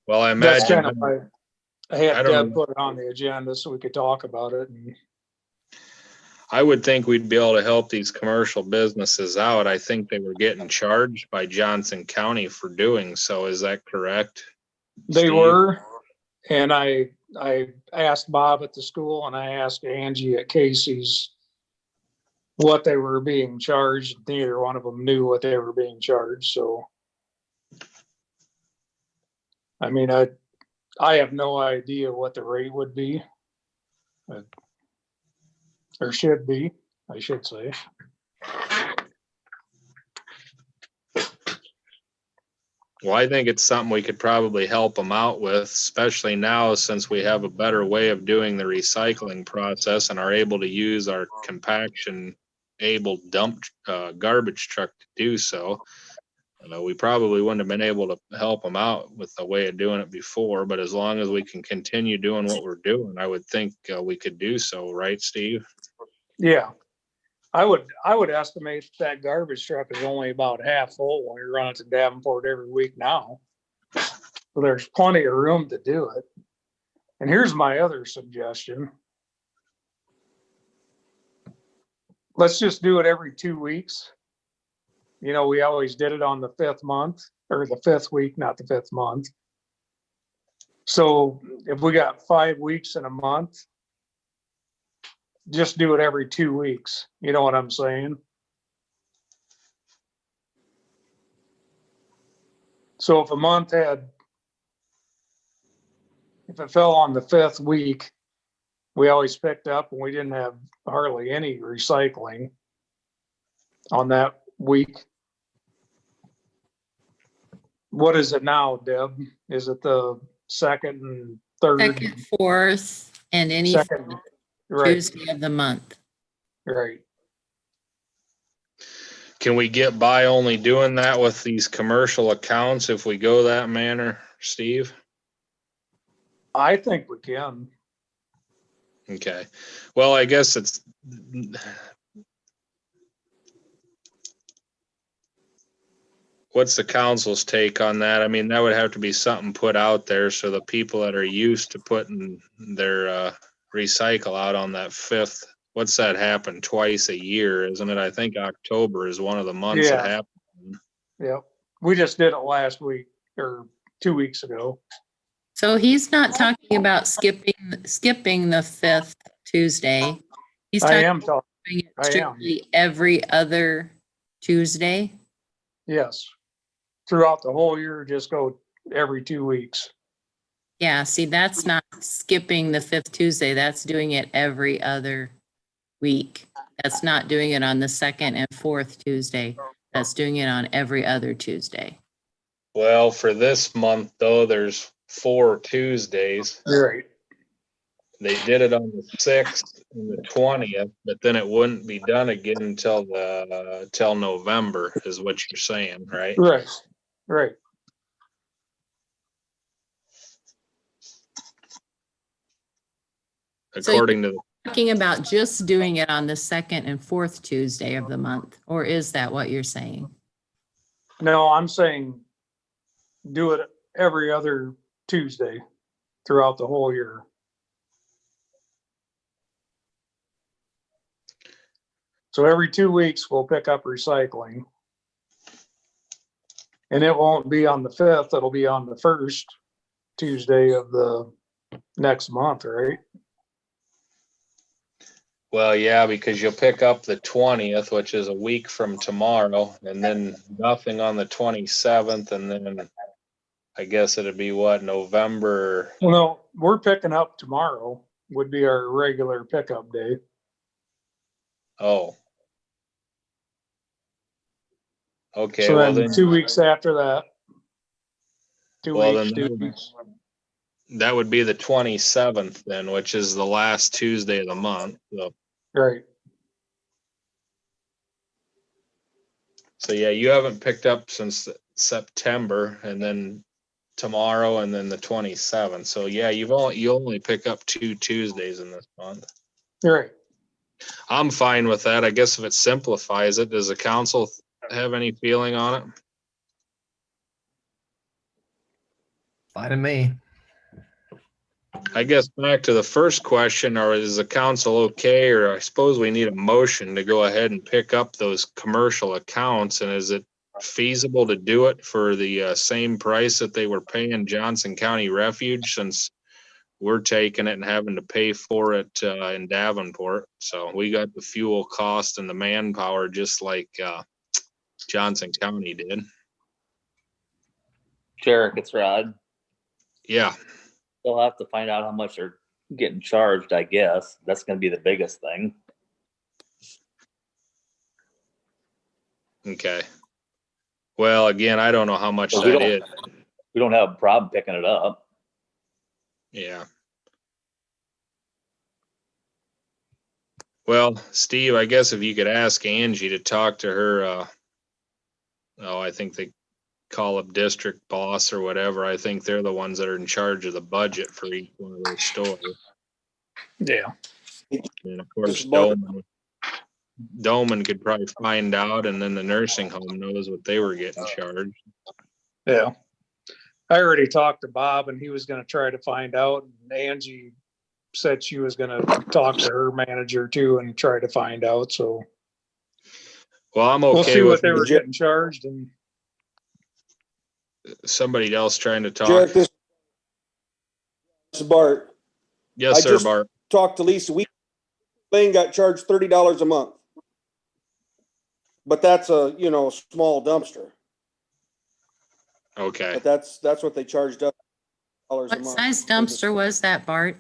Well, I
That's
imagine.
kind of why I had Deb put it on the agenda so we could talk about it. And
I would think we'd be able to help these commercial businesses out. I think they were getting charged by Johnson County for doing so. Is that correct?
They
Steve?
were, and I asked Bob at the school and I asked Angie at Casey's what they were being charged. Neither one of them knew what they were being charged. So, I mean, I have no idea what the rate would be, or should be, I should say.
Well, I think it's something we could probably help them out with, especially now since we have a better way of doing the recycling process and are able to use our compaction able dump garbage truck to do so. We probably wouldn't have been able to help them out with the way of doing it before, but as long as we can continue doing what we're doing, I would think we could do so, right, Steve?
Yeah, I would estimate that garbage truck is only about half full when you run it to Davenport every week now. So there's plenty of room to do it. And here's my other suggestion. Let's just do it every 2 weeks. You know, we always did it on the 5th month, or the 5th week, not the 5th month. So if we got 5 weeks in a month, just do it every 2 weeks. You know what I'm saying? So if a month if it fell on the 5th week, we always picked up and we didn't have hardly any recycling on that week. What is it now, Deb? Is it the 2nd and 3rd?
2nd, 4th, and any
Second, right,
Tuesday of the month.
right.
Can we get by only doing that with these commercial accounts if we go that manner, Steve?
I think we can.
Okay. Well, I guess it's what's the council's take on that? I mean, that would have to be something put out there so the people that are used to putting their recycle out on that 5th. What's that happen twice a year, isn't it? I think October is one of the months it happens.
Yeah. We just did it last week or 2 weeks ago.
So he's not talking about skipping the 5th Tuesday. He's talking about doing it strictly every other Tuesday.
Yes. Throughout the whole year, just go every 2 weeks.
Yeah, see, that's not skipping the 5th Tuesday. That's doing it every other week. That's not doing it on the 2nd and 4th Tuesday. That's doing it on every other Tuesday.
Well, for this month though, there's 4 Tuesdays.
Right.
they did it on the 6th and the 20th, but then it wouldn't be done again until till November, is what you're saying, right?
Right, right.
According to
Talking about just doing it on the second and fourth Tuesday of the month, or is that what you're saying?
No, I'm saying do it every other Tuesday throughout the whole year. So every 2 weeks, we'll pick up recycling. And it won't be on the 5th, it'll be on the first Tuesday of the next month, right?
Well, yeah, because you'll pick up the 20th, which is a week from tomorrow, and then nothing on the 27th, and then I guess it'd be what, November?
Well, no, we're picking up tomorrow would be our regular pickup day.
Oh. Okay,
So
well
then
then.
2 weeks after that.
Well,
Weeks,
then
2 weeks.
that would be the 27th then, which is the last Tuesday of the month.
Right.
So yeah, you haven't picked up since September, and then tomorrow, and then the 27th. So yeah, you only pick up 2 Tuesdays in this month.
Right.
I'm fine with that. I guess if it simplifies it, does the council have any feeling on it?
Fine to me.
I guess back to the first question, or is the council okay, or I suppose we need a motion to go ahead and pick up those commercial accounts, and is it feasible to do it for the same price that they were paying Johnson County Refuge, since we're taking it and having to pay for it in Davenport? So we got the fuel cost and the manpower just like Johnson County did.
Jarek, it's Rod.
Yeah.
They'll have to find out how much they're getting charged, I guess. That's gonna be the biggest thing.
Okay. Well, again, I don't know how much
We
that is.
don't have a problem picking it up.
Yeah. Well, Steve, I guess if you could ask Angie to talk to her, I think they call up district boss or whatever. I think they're the ones that are in charge of the budget for each one of those stores.
Yeah.
And of course, Doman could probably find out, and then the nursing home knows what they were getting charged.
Yeah. I already talked to Bob and he was gonna try to find out. And Angie said she was gonna talk to her manager too and try to find out, so.
Well, I'm okay.
We'll see
with
what they were getting charged and.
Somebody else trying to talk.
Jarek, this is Bart.
Yes, sir, Bart.
Talked to Lisa. Lane got charged $30 a month. But that's a, small dumpster.
Okay.
But that's what they charged us.
What size dumpster was that, Bart?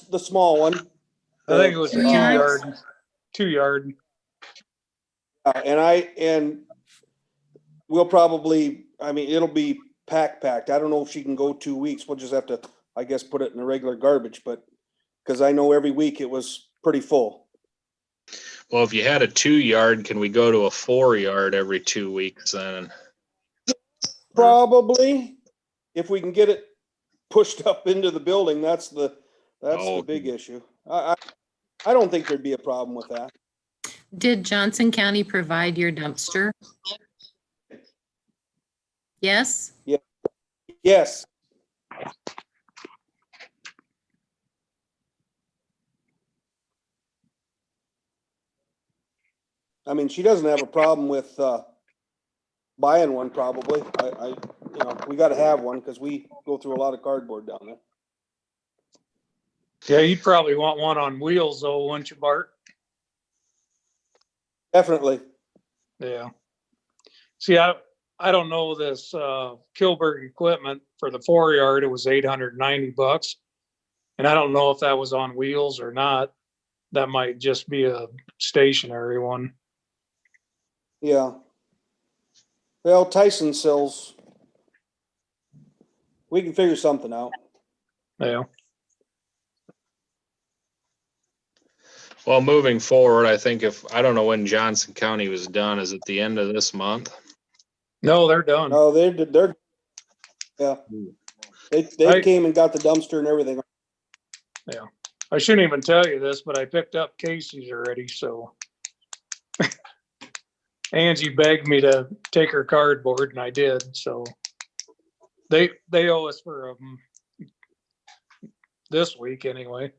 The small one.
I think it was a 2-yard. 2-yard.
And we'll probably, it'll be packed. I don't know if she can go 2 weeks. We'll just have to, I guess, put it in the regular garbage, but because I know every week it was pretty full.
Well, if you had a 2-yard, can we go to a 4-yard every 2 weeks then?
Probably, if we can get it pushed up into the building, that's the big issue. I don't think there'd be a problem with that.
Did Johnson County provide your dumpster? Yes?
Yeah. Yes. She doesn't have a problem with buying one probably. We got to have one because we go through a lot of cardboard down there.
Yeah, you'd probably want one on wheels though, wouldn't you, Bart?
Definitely.
Yeah. See, I don't know this Kilberg equipment for the 4-yard. It was $890, and I don't know if that was on wheels or not. That might just be a stationary one.
Yeah. Well, Tyson sells. We can figure something out.
Yeah.
Well, moving forward, I think I don't know when Johnson County was done. Is it the end of this month?
No, they're done.
No, they're, yeah. They came and got the dumpster and everything.
Yeah. I shouldn't even tell you this, but I picked up Casey's already, so. Angie begged me to take her cardboard and I did, so. They owe us for this week anyway.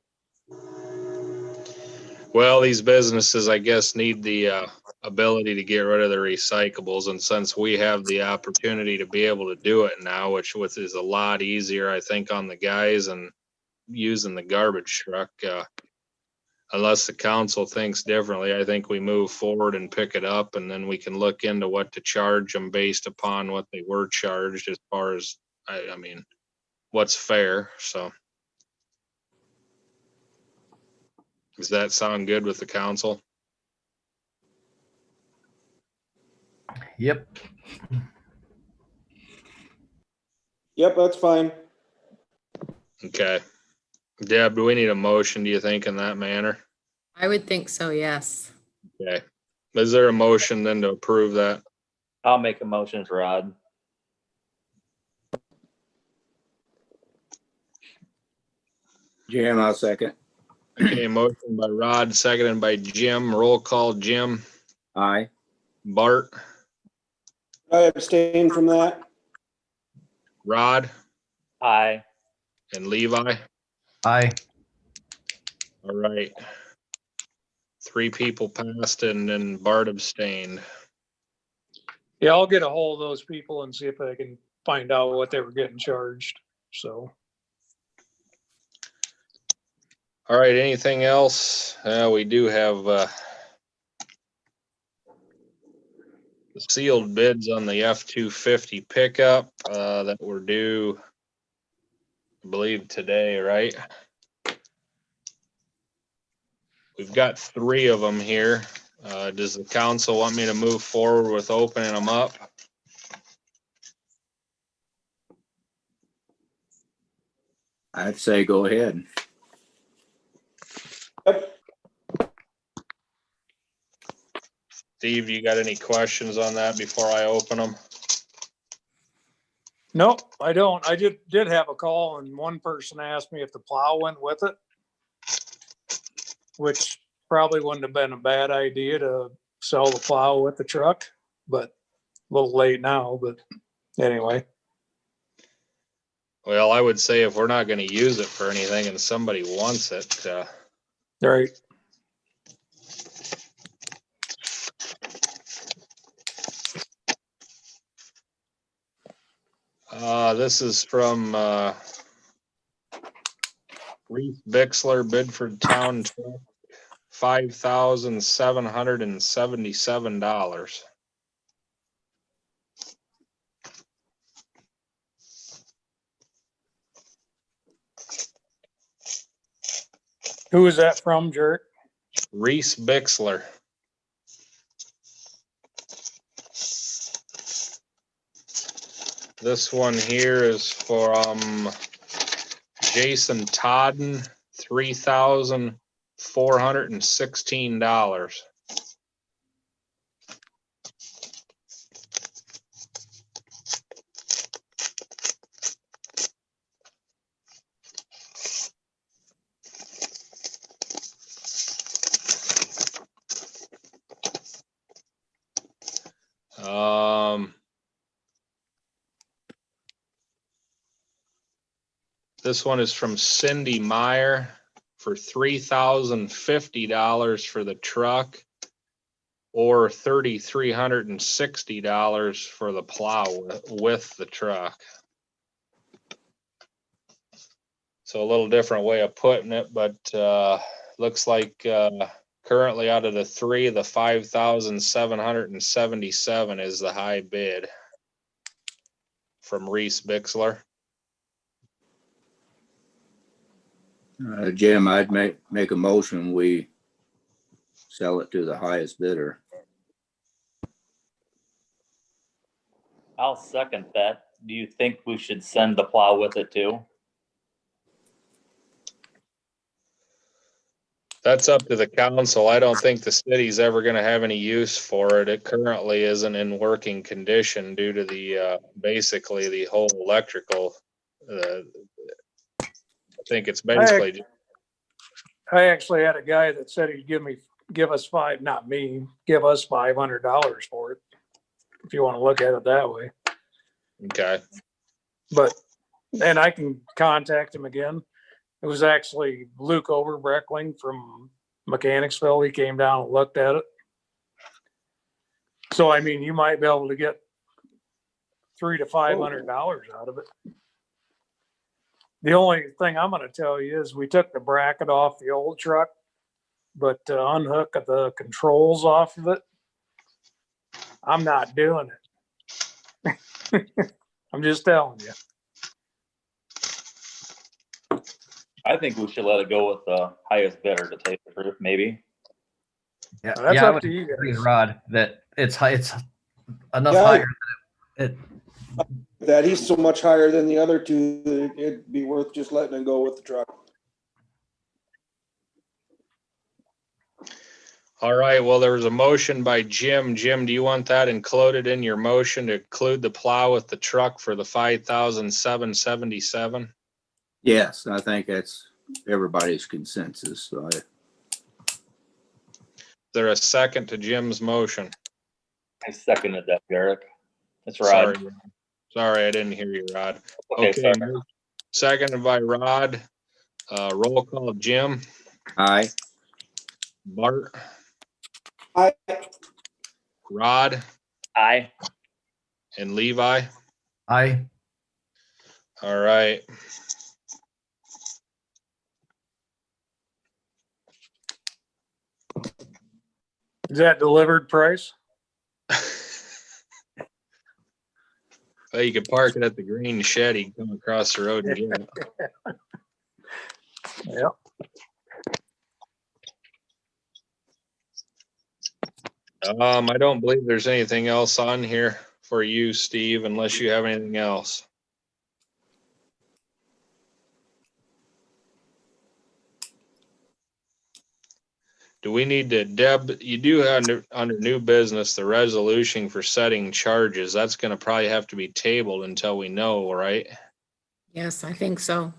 Well, these businesses, I guess, need the ability to get rid of their recyclables. And since we have the opportunity to be able to do it now, which is a lot easier, I think, on the guys and using the garbage truck, unless the council thinks differently, I think we move forward and pick it up, and then we can look into what to charge them based upon what they were charged as far as, I mean, what's fair. So does that sound good with the council?
Yep.
Yep, that's fine.
Okay. Deb, do we need a motion, do you think, in that manner?
I would think so, yes.
Okay. Is there a motion then to approve that?
I'll make a motion for Rod.
Jim, I'll second.
Okay, motion by Rod, seconded by Jim. Roll call, Jim.
Aye.
Bart.
I abstain from that.
Rod.
Aye.
And Levi.
Aye.
All right. 3 people passed and then Bart abstained.
Yeah, I'll get a hold of those people and see if I can find out what they were getting charged, so.
All right, anything else? We do have the sealed bids on the F-250 pickup that were due, I believe, today, right? We've got 3 of them here. Does the council want me to move forward with opening them up?
I'd say go ahead.
Yep.
Steve, you got any questions on that before I open them?
Nope, I don't. I did have a call and one person asked me if the plow went with it, which probably wouldn't have been a bad idea to sell the plow with the truck, but a little late now, but anyway.
Well, I would say if we're not going to use it for anything and somebody wants it,
Right.
this is from Reese Bixler, Bidford Town Truck, $5,777.
Who is that from, Jerk?
Reese Bixler. This one here is from Jason Todden, $3,416. This one is from Cindy Meyer for $3,050 for the truck, or $3,360 for the plow with the truck. So a little different way of putting it, but looks like currently out of the 3, the 5,777 is the high bid from Reese Bixler.
Jim, I'd make a motion, we sell it to the highest bidder.
I'll second that. Do you think we should send the plow with it too?
That's up to the council. I don't think the city's ever gonna have any use for it. It currently isn't in working condition due to the, basically the whole electrical. I think it's basically,
I actually had a guy that said he'd give us $500 for it. If you want to look at it that way,
okay,
but, and I can contact him again. It was actually Luke Overbreckling from Mechanicsville. He came down and looked at it. So, I mean, you might be able to get $300 to $500 out of it. The only thing I'm gonna tell you is we took the bracket off the old truck, but to unhook the controls off of it, I'm not doing it. I'm just telling you.
I think we should let it go with the highest bidder to take the roof, maybe.
Yeah,
That's
yeah, I
up
would
to you
agree with
guys.
Rod that it's high, it's enough
Yeah,
higher that
that he's so much higher than the other two, that it'd be worth just letting him go with the truck.
all right, well, there was a motion by Jim. Jim, do you want that included in your motion to include the plow with the truck for the 5,777?
Yes, I think that's everybody's consensus. So
Is there a second to Jim's motion?
I seconded that, Derek. That's
Sorry,
Rod.
sorry, I didn't hear you, Rod.
Okay,
Okay,
sorry.
seconded by Rod. Roll call, Jim,
aye,
Bart,
I,
Rod,
Aye.
and Levi.
I
All right.
Is that delivered price?
Well, you could park it at the green shed. You can come across the road and get it.
Yep.
I don't believe there's anything else on here for you, Steve, unless you have anything else. Do we need to, Deb, you do have under new business, the resolution for setting charges. That's gonna probably have to be tabled until we know, right?
Yes, I think so.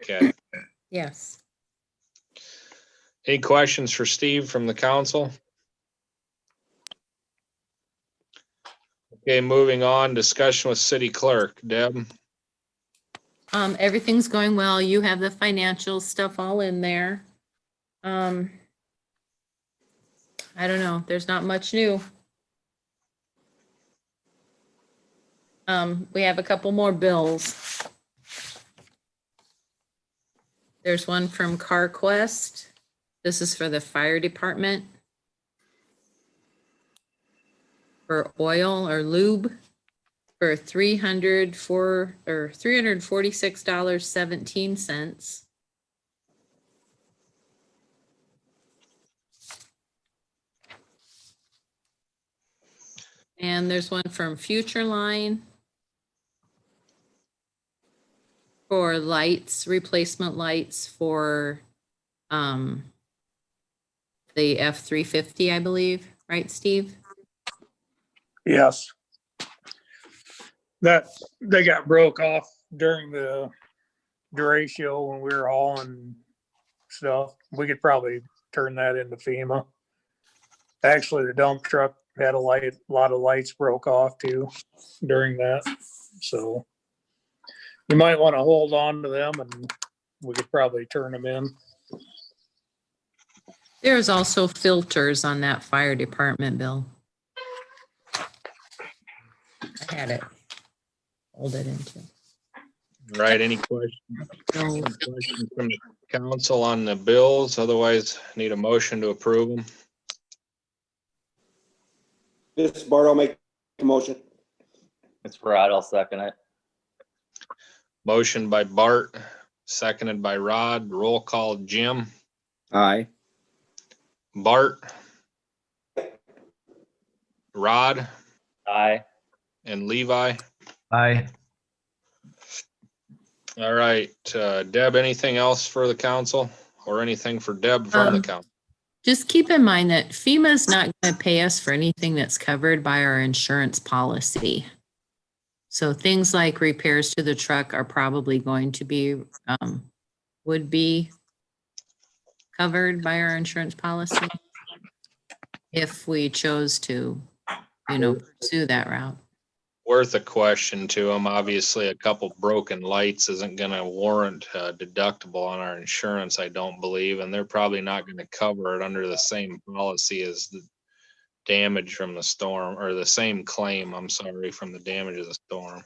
Okay.
Yes.
Any questions for Steve from the council? Okay, moving on, discussion with city clerk. Deb?
Everything's going well. You have the financial stuff all in there. I don't know. There's not much new. We have a couple more bills. There's one from CarQuest. This is for the fire department. For oil or lube for $346.17. And there's one from Future Line for lights, replacement lights for the F-350, I believe, right, Steve?
Yes. That, they got broke off during the derecho when we were hauling stuff. We could probably turn that into FEMA. Actually, the dump truck had a lot of lights broke off too during that. So you might want to hold on to them and we could probably turn them in.
There's also filters on that fire department bill. I had it. Hold it into.
Right, any questions? Any questions from the council on the bills? Otherwise, need a motion to approve them.
this Bart, I'll make the motion.
It's Rod. I'll second it.
Motion by Bart, seconded by Rod. Roll call, Jim,
aye,
Bart, Rod,
Aye.
and Levi.
I
All right, Deb, anything else for the council or anything for Deb from the county?
Just keep in mind that FEMA's not going to pay us for anything that's covered by our insurance policy. So things like repairs to the truck are probably going to be, would be covered by our insurance policy if we chose to, pursue that route.
Worth a question to them. Obviously, a couple broken lights isn't going to warrant a deductible on our insurance, I don't believe, and they're probably not going to cover it under the same policy as the damage from the storm, or the same claim, I'm sorry, from the damage of the storm.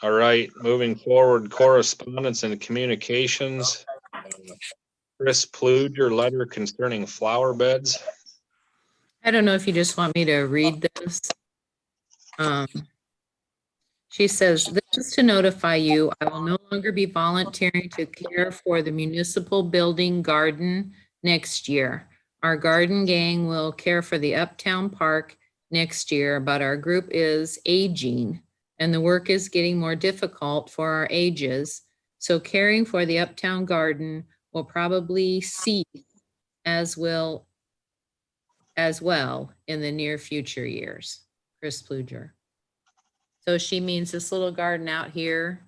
All right, moving forward, correspondence and communications. Chris Pluger letter concerning flower beds.
I don't know if you just want me to read this. She says, this is to notify you, I will no longer be volunteering to care for the municipal building garden next year. Our garden gang will care for the Uptown Park next year, but our group is aging and the work is getting more difficult for our ages. So caring for the Uptown Garden will probably cease as well in the near future years. Chris Pluger. So she means this little garden out here,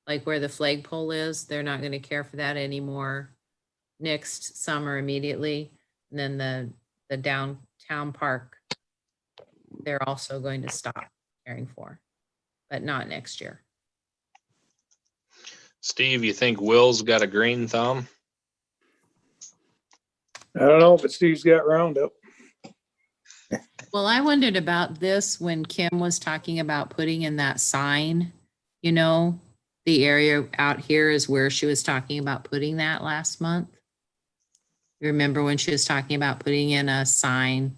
like where the flagpole is, they're not going to care for that anymore next summer immediately. And then the downtown park, they're also going to stop caring for, but not next year.
Steve, you think Will's got a green thumb?
I don't know, but Steve's got Roundup.
Well, I wondered about this when Kim was talking about putting in that sign, the area out here is where she was talking about putting that last month. You remember when she was talking about putting in a sign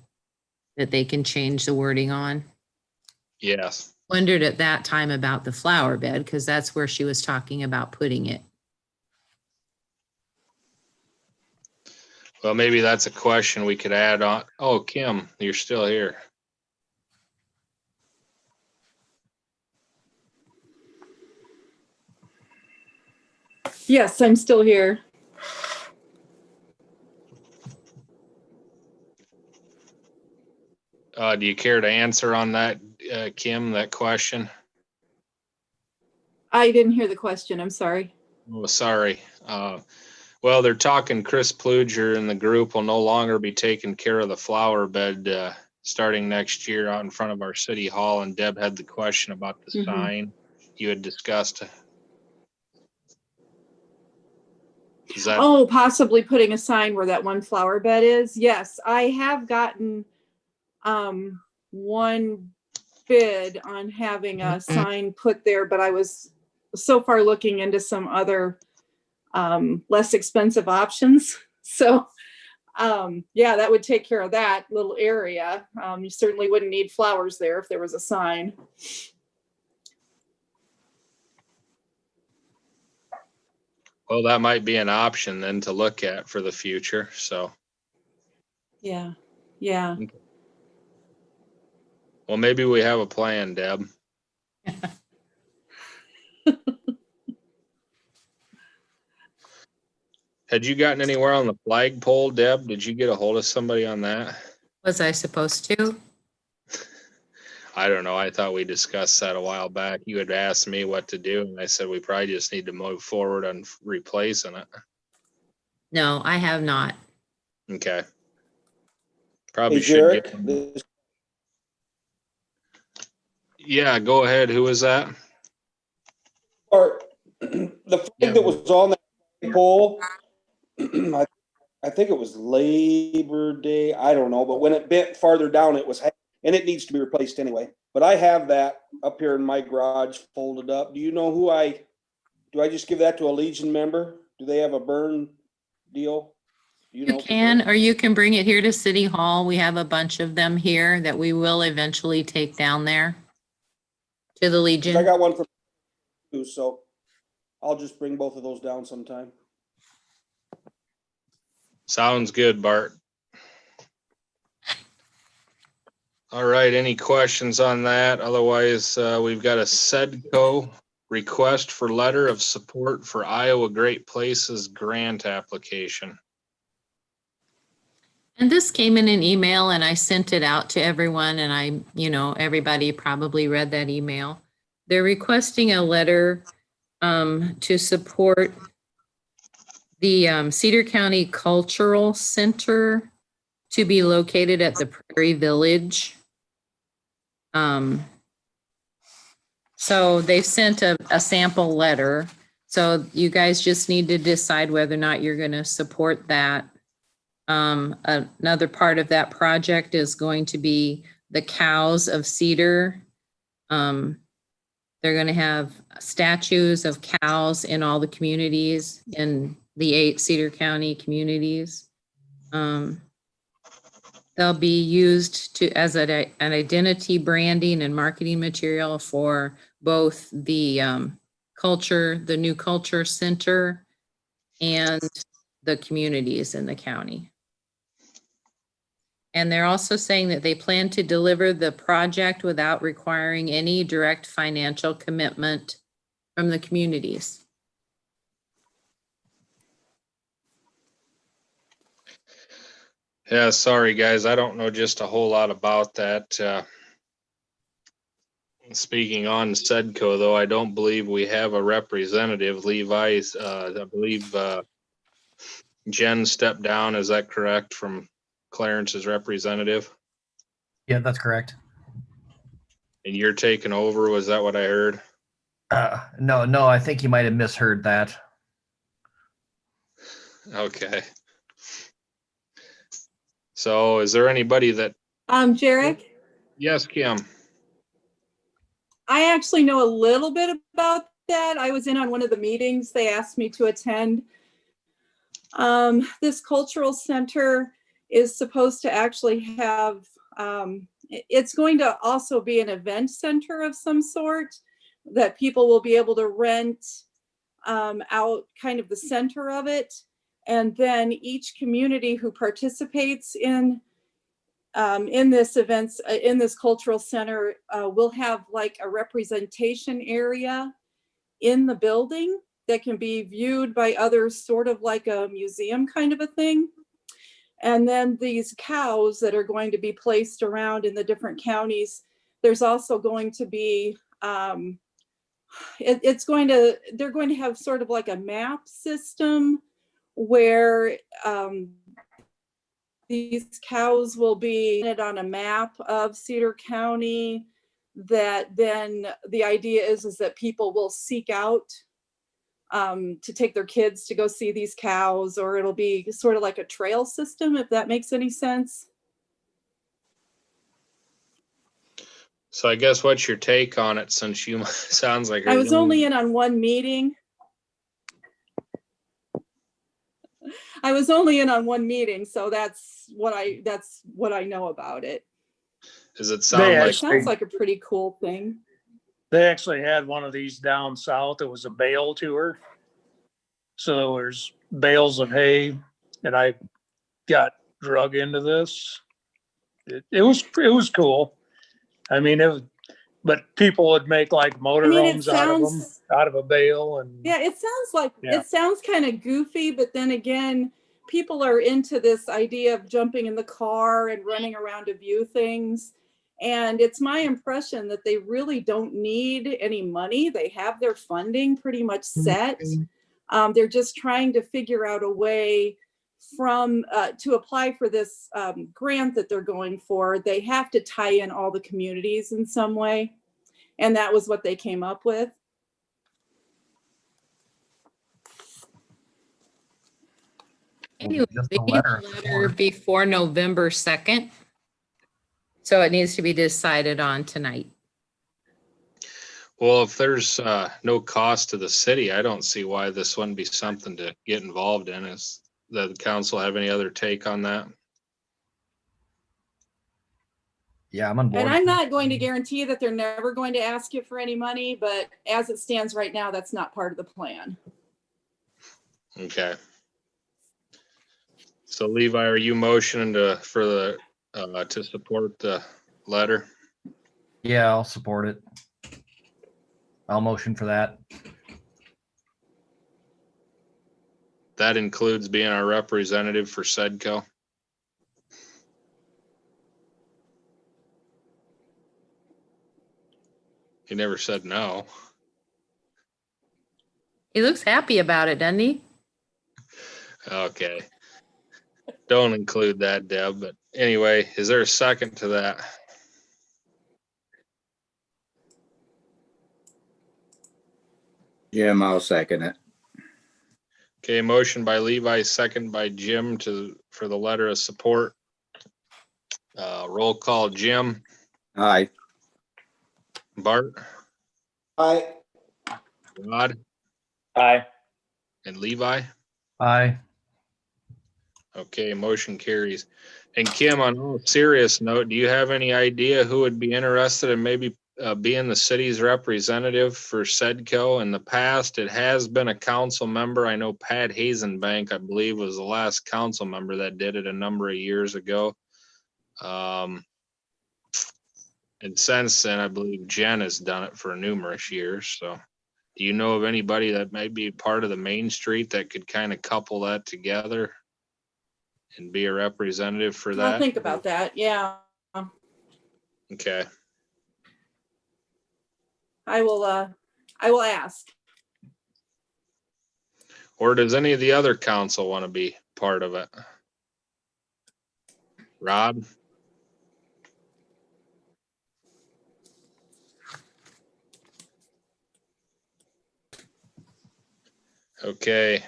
that they can change the wording on?
Yes.
Wondered at that time about the flower bed because that's where she was talking about putting it.
Well, maybe that's a question we could add on. Oh, Kim, you're still here.
Yes, I'm still here.
Do you care to answer on that, Kim, that question?
I didn't hear the question. I'm sorry.
Oh, sorry. Well, they're talking Chris Pluger and the group will no longer be taking care of the flower bed starting next year out in front of our city hall. And Deb had the question about the sign you had discussed. Is that
possibly putting a sign where that one flower bed is? Yes, I have gotten one bid on having a sign put there, but I was so far looking into some other less expensive options. So yeah, that would take care of that little area. You certainly wouldn't need flowers there if there was a sign.
Well, that might be an option then to look at for the future. So
Yeah.
Well, maybe we have a plan, Deb. Had you gotten anywhere on the flagpole, Deb? Did you get a hold of somebody on that?
Was I supposed to?
I don't know. I thought we discussed that a while back. You had asked me what to do, and I said we probably just need to move forward on replacing it.
No, I have not.
Okay. Probably
Hey,
should
Jarek,
get. Yeah, go ahead. Who was that?
Or the flag that was on that pole, I think it was Labor Day. I don't know, but when it bent farther down, it was, and it needs to be replaced anyway. But I have that up here in my garage folded up. Do you know who do I just give that to a Legion member? Do they have a burn deal?
You can, or you can bring it here to City Hall. We have a bunch of them here that we will eventually take down there to the Legion.
I got one from you, so I'll just bring both of those down sometime.
Sounds good, Bart. All right, any questions on that? Otherwise, we've got a SEDCO request for letter of support for Iowa Great Places grant application.
And this came in an email and I sent it out to everyone and everybody probably read that email. They're requesting a letter to support the Cedar County Cultural Center to be located at the Prairie Village. So they've sent a sample letter. So you guys just need to decide whether or not you're going to support that. Another part of that project is going to be the cows of Cedar. They're going to have statues of cows in all the communities in the 8 Cedar County communities. They'll be used as an identity branding and marketing material for both the the new culture center and the communities in the county. And they're also saying that they plan to deliver the project without requiring any direct financial commitment from the communities.
Yeah, sorry guys, I don't know just a whole lot about that. Speaking on SEDCO though, I don't believe we have a representative. Levi's, I believe Jen stepped down, is that correct, from Clarence's representative?
Yeah, that's correct.
And you're taking over, was that what I heard?
No, I think you might have misheard that.
Okay. So is there anybody that?
Jarek,
Yes, Kim.
I actually know a little bit about that. I was in on one of the meetings they asked me to attend. This cultural center is supposed to actually have, it's going to also be an event center of some sort that people will be able to rent out kind of the center of it. And then each community who participates in this events, in this cultural center, will have like a representation area in the building that can be viewed by others, sort of like a museum kind of a thing. And then these cows that are going to be placed around in the different counties, there's also going to be, they're going to have sort of like a map system where these cows will be on a map of Cedar County, that then the idea is that people will seek out to take their kids to go see these cows, or it'll be sort of like a trail system, if that makes any sense.
So I guess what's your take on it, since you sounds like
I was only in on one meeting. So that's what I know about it.
Does it sound like?
It sounds like a pretty cool thing.
They actually had one of these down south. It was a bale tour. So there's bales of hay, and I got drug into this. It was cool. I mean, but people would make like motorhomes out of a bale, and
yeah, it sounds kind of goofy, but then again, people are into this idea of jumping in the car and running around to view things. And it's my impression that they really don't need any money. They have their funding pretty much set. They're just trying to figure out a way to apply for this grant that they're going for. They have to tie in all the communities in some way. And that was what they came up with.
Anyway, they need a letter before November 2nd. So it needs to be decided on tonight.
Well, if there's no cost to the city, I don't see why this wouldn't be something to get involved in. Does the council have any other take on that?
Yeah, I'm on board.
And I'm not going to guarantee that they're never going to ask you for any money, but as it stands right now, that's not part of the plan.
Okay. So Levi, are you motioning to support the letter?
Yeah, I'll support it. I'll motion for that.
That includes being our representative for Sedco. He never said no.
He looks happy about it, doesn't he?
Okay. Don't include that, Deb, but anyway, is there a second to that?
Jim, I'll second it.
Okay, motion by Levi, second by Jim for the letter of support. Roll call, Jim,
Aye.
Bart,
I,
Rod,
Aye.
and Levi.
Aye.
Okay, motion carries. And Kim, on a serious note, do you have any idea who would be interested in maybe being the city's representative for Sedco? In the past, it has been a council member. I know Pat Hazenbank, I believe, was the last council member that did it a number of years ago. And since then, I believe Jen has done it for numerous years. So do you know of anybody that might be part of the Main Street that could kind of couple that together and be a representative for
I'll
that?
think about that. Yeah.
Okay.
I will ask.
Or does any of the other council want to be part of it? Rod? Okay.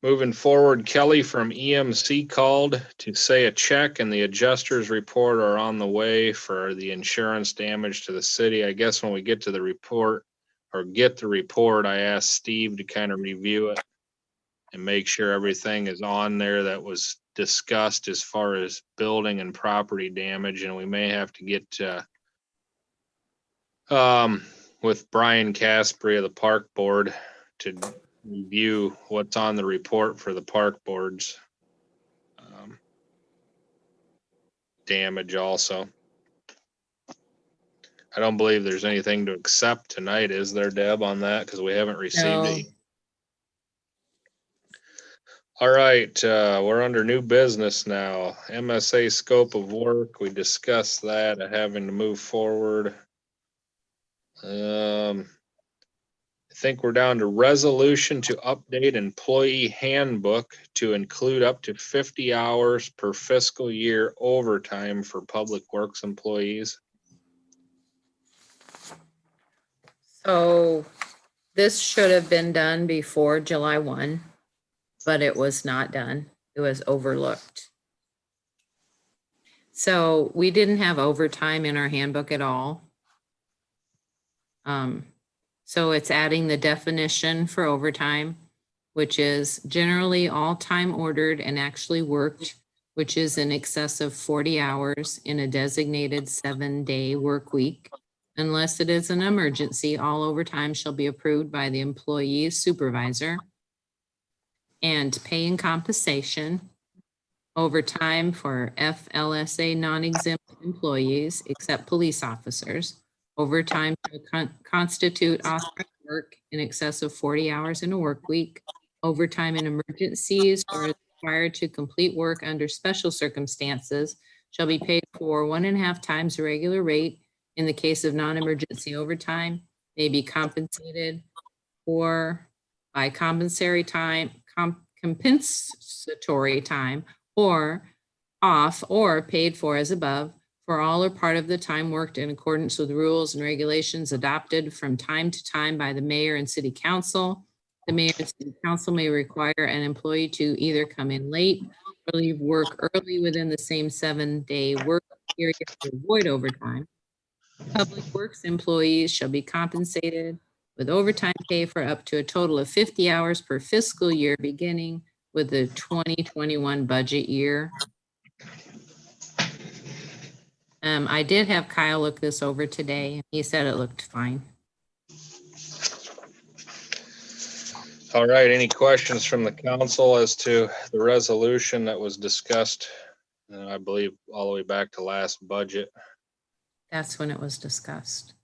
Moving forward, Kelly from EMC called to say a check and the adjuster's report are on the way for the insurance damage to the city. I guess when we get to the report or get the report, I asked Steve to kind of review it and make sure everything is on there that was discussed as far as building and property damage. And we may have to get with Brian Caspery of the park board to review what's on the report for the park boards damage also. I don't believe there's anything to accept tonight, is there, Deb, on that? Because we haven't received it. All right, we're under new business now. MSA scope of work. We discussed that, having to move forward. I think we're down to resolution to update employee handbook to include up to 50 hours per fiscal year overtime for public works employees.
So this should have been done before July 1, but it was not done. It was overlooked. So we didn't have overtime in our handbook at all. So it's adding the definition for overtime, which is generally all time ordered and actually worked, which is in excess of 40 hours in a designated 7-day work week. Unless it is an emergency, all overtime shall be approved by the employee's supervisor. And pay and compensation, overtime for FLSA non-exempt employees except police officers. Overtime to constitute authorized work in excess of 40 hours in a work week. Overtime in emergencies or required to complete work under special circumstances shall be paid for 1.5 times the regular rate. In the case of non-emergency overtime, may be compensated for by compensatory time or off or paid for as above for all or part of the time worked in accordance with rules and regulations adopted from time to time by the mayor and city council. The mayor and city council may require an employee to either come in late or leave work early within the same 7-day work period to avoid overtime. Public works employees shall be compensated with overtime pay for up to a total of 50 hours per fiscal year beginning with the 2021 budget year. I did have Kyle look this over today. He said it looked fine.
All right, any questions from the council as to the resolution that was discussed I believe all the way back to last budget.
That's when it was discussed.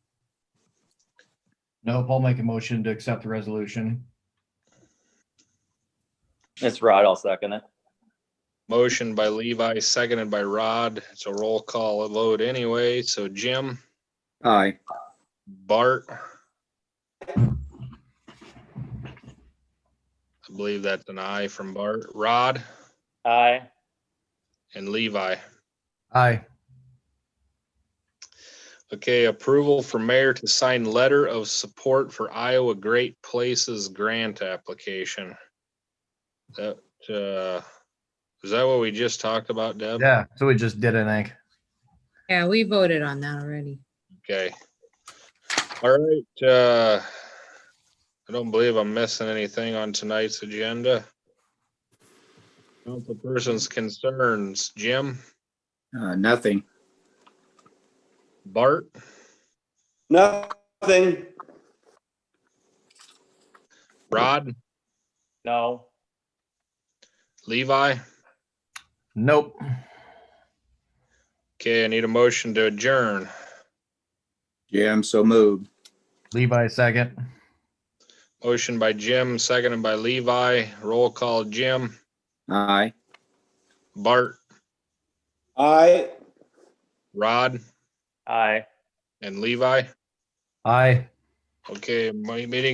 Nope, I'll make a motion to accept the resolution.
It's Rod, I'll second it.
Motion by Levi, seconded by Rod. It's a roll call vote anyway. So Jim,
Aye.
Bart. I believe that's an aye from Bart. Rod
Aye.
and Levi.
Aye.
Okay, approval for mayor to sign letter of support for Iowa Great Places grant application. That, is that what we just talked about, Deb?
Yeah, so we just did it, I think.
Yeah, we voted on that already.
Okay. All right, I don't believe I'm missing anything on tonight's agenda. Council persons' concerns, Jim,
Nothing.
Bart,
Nothing.
Rod,
No.
Levi.
Nope.
Okay, I need a motion to adjourn.
Jim, so moved.
Levi second.
Motion by Jim, seconded by Levi. Roll call, Jim,
Aye.
Bart,
Aye.
Rod,
Aye.
and Levi.
Aye.
Okay, my meeting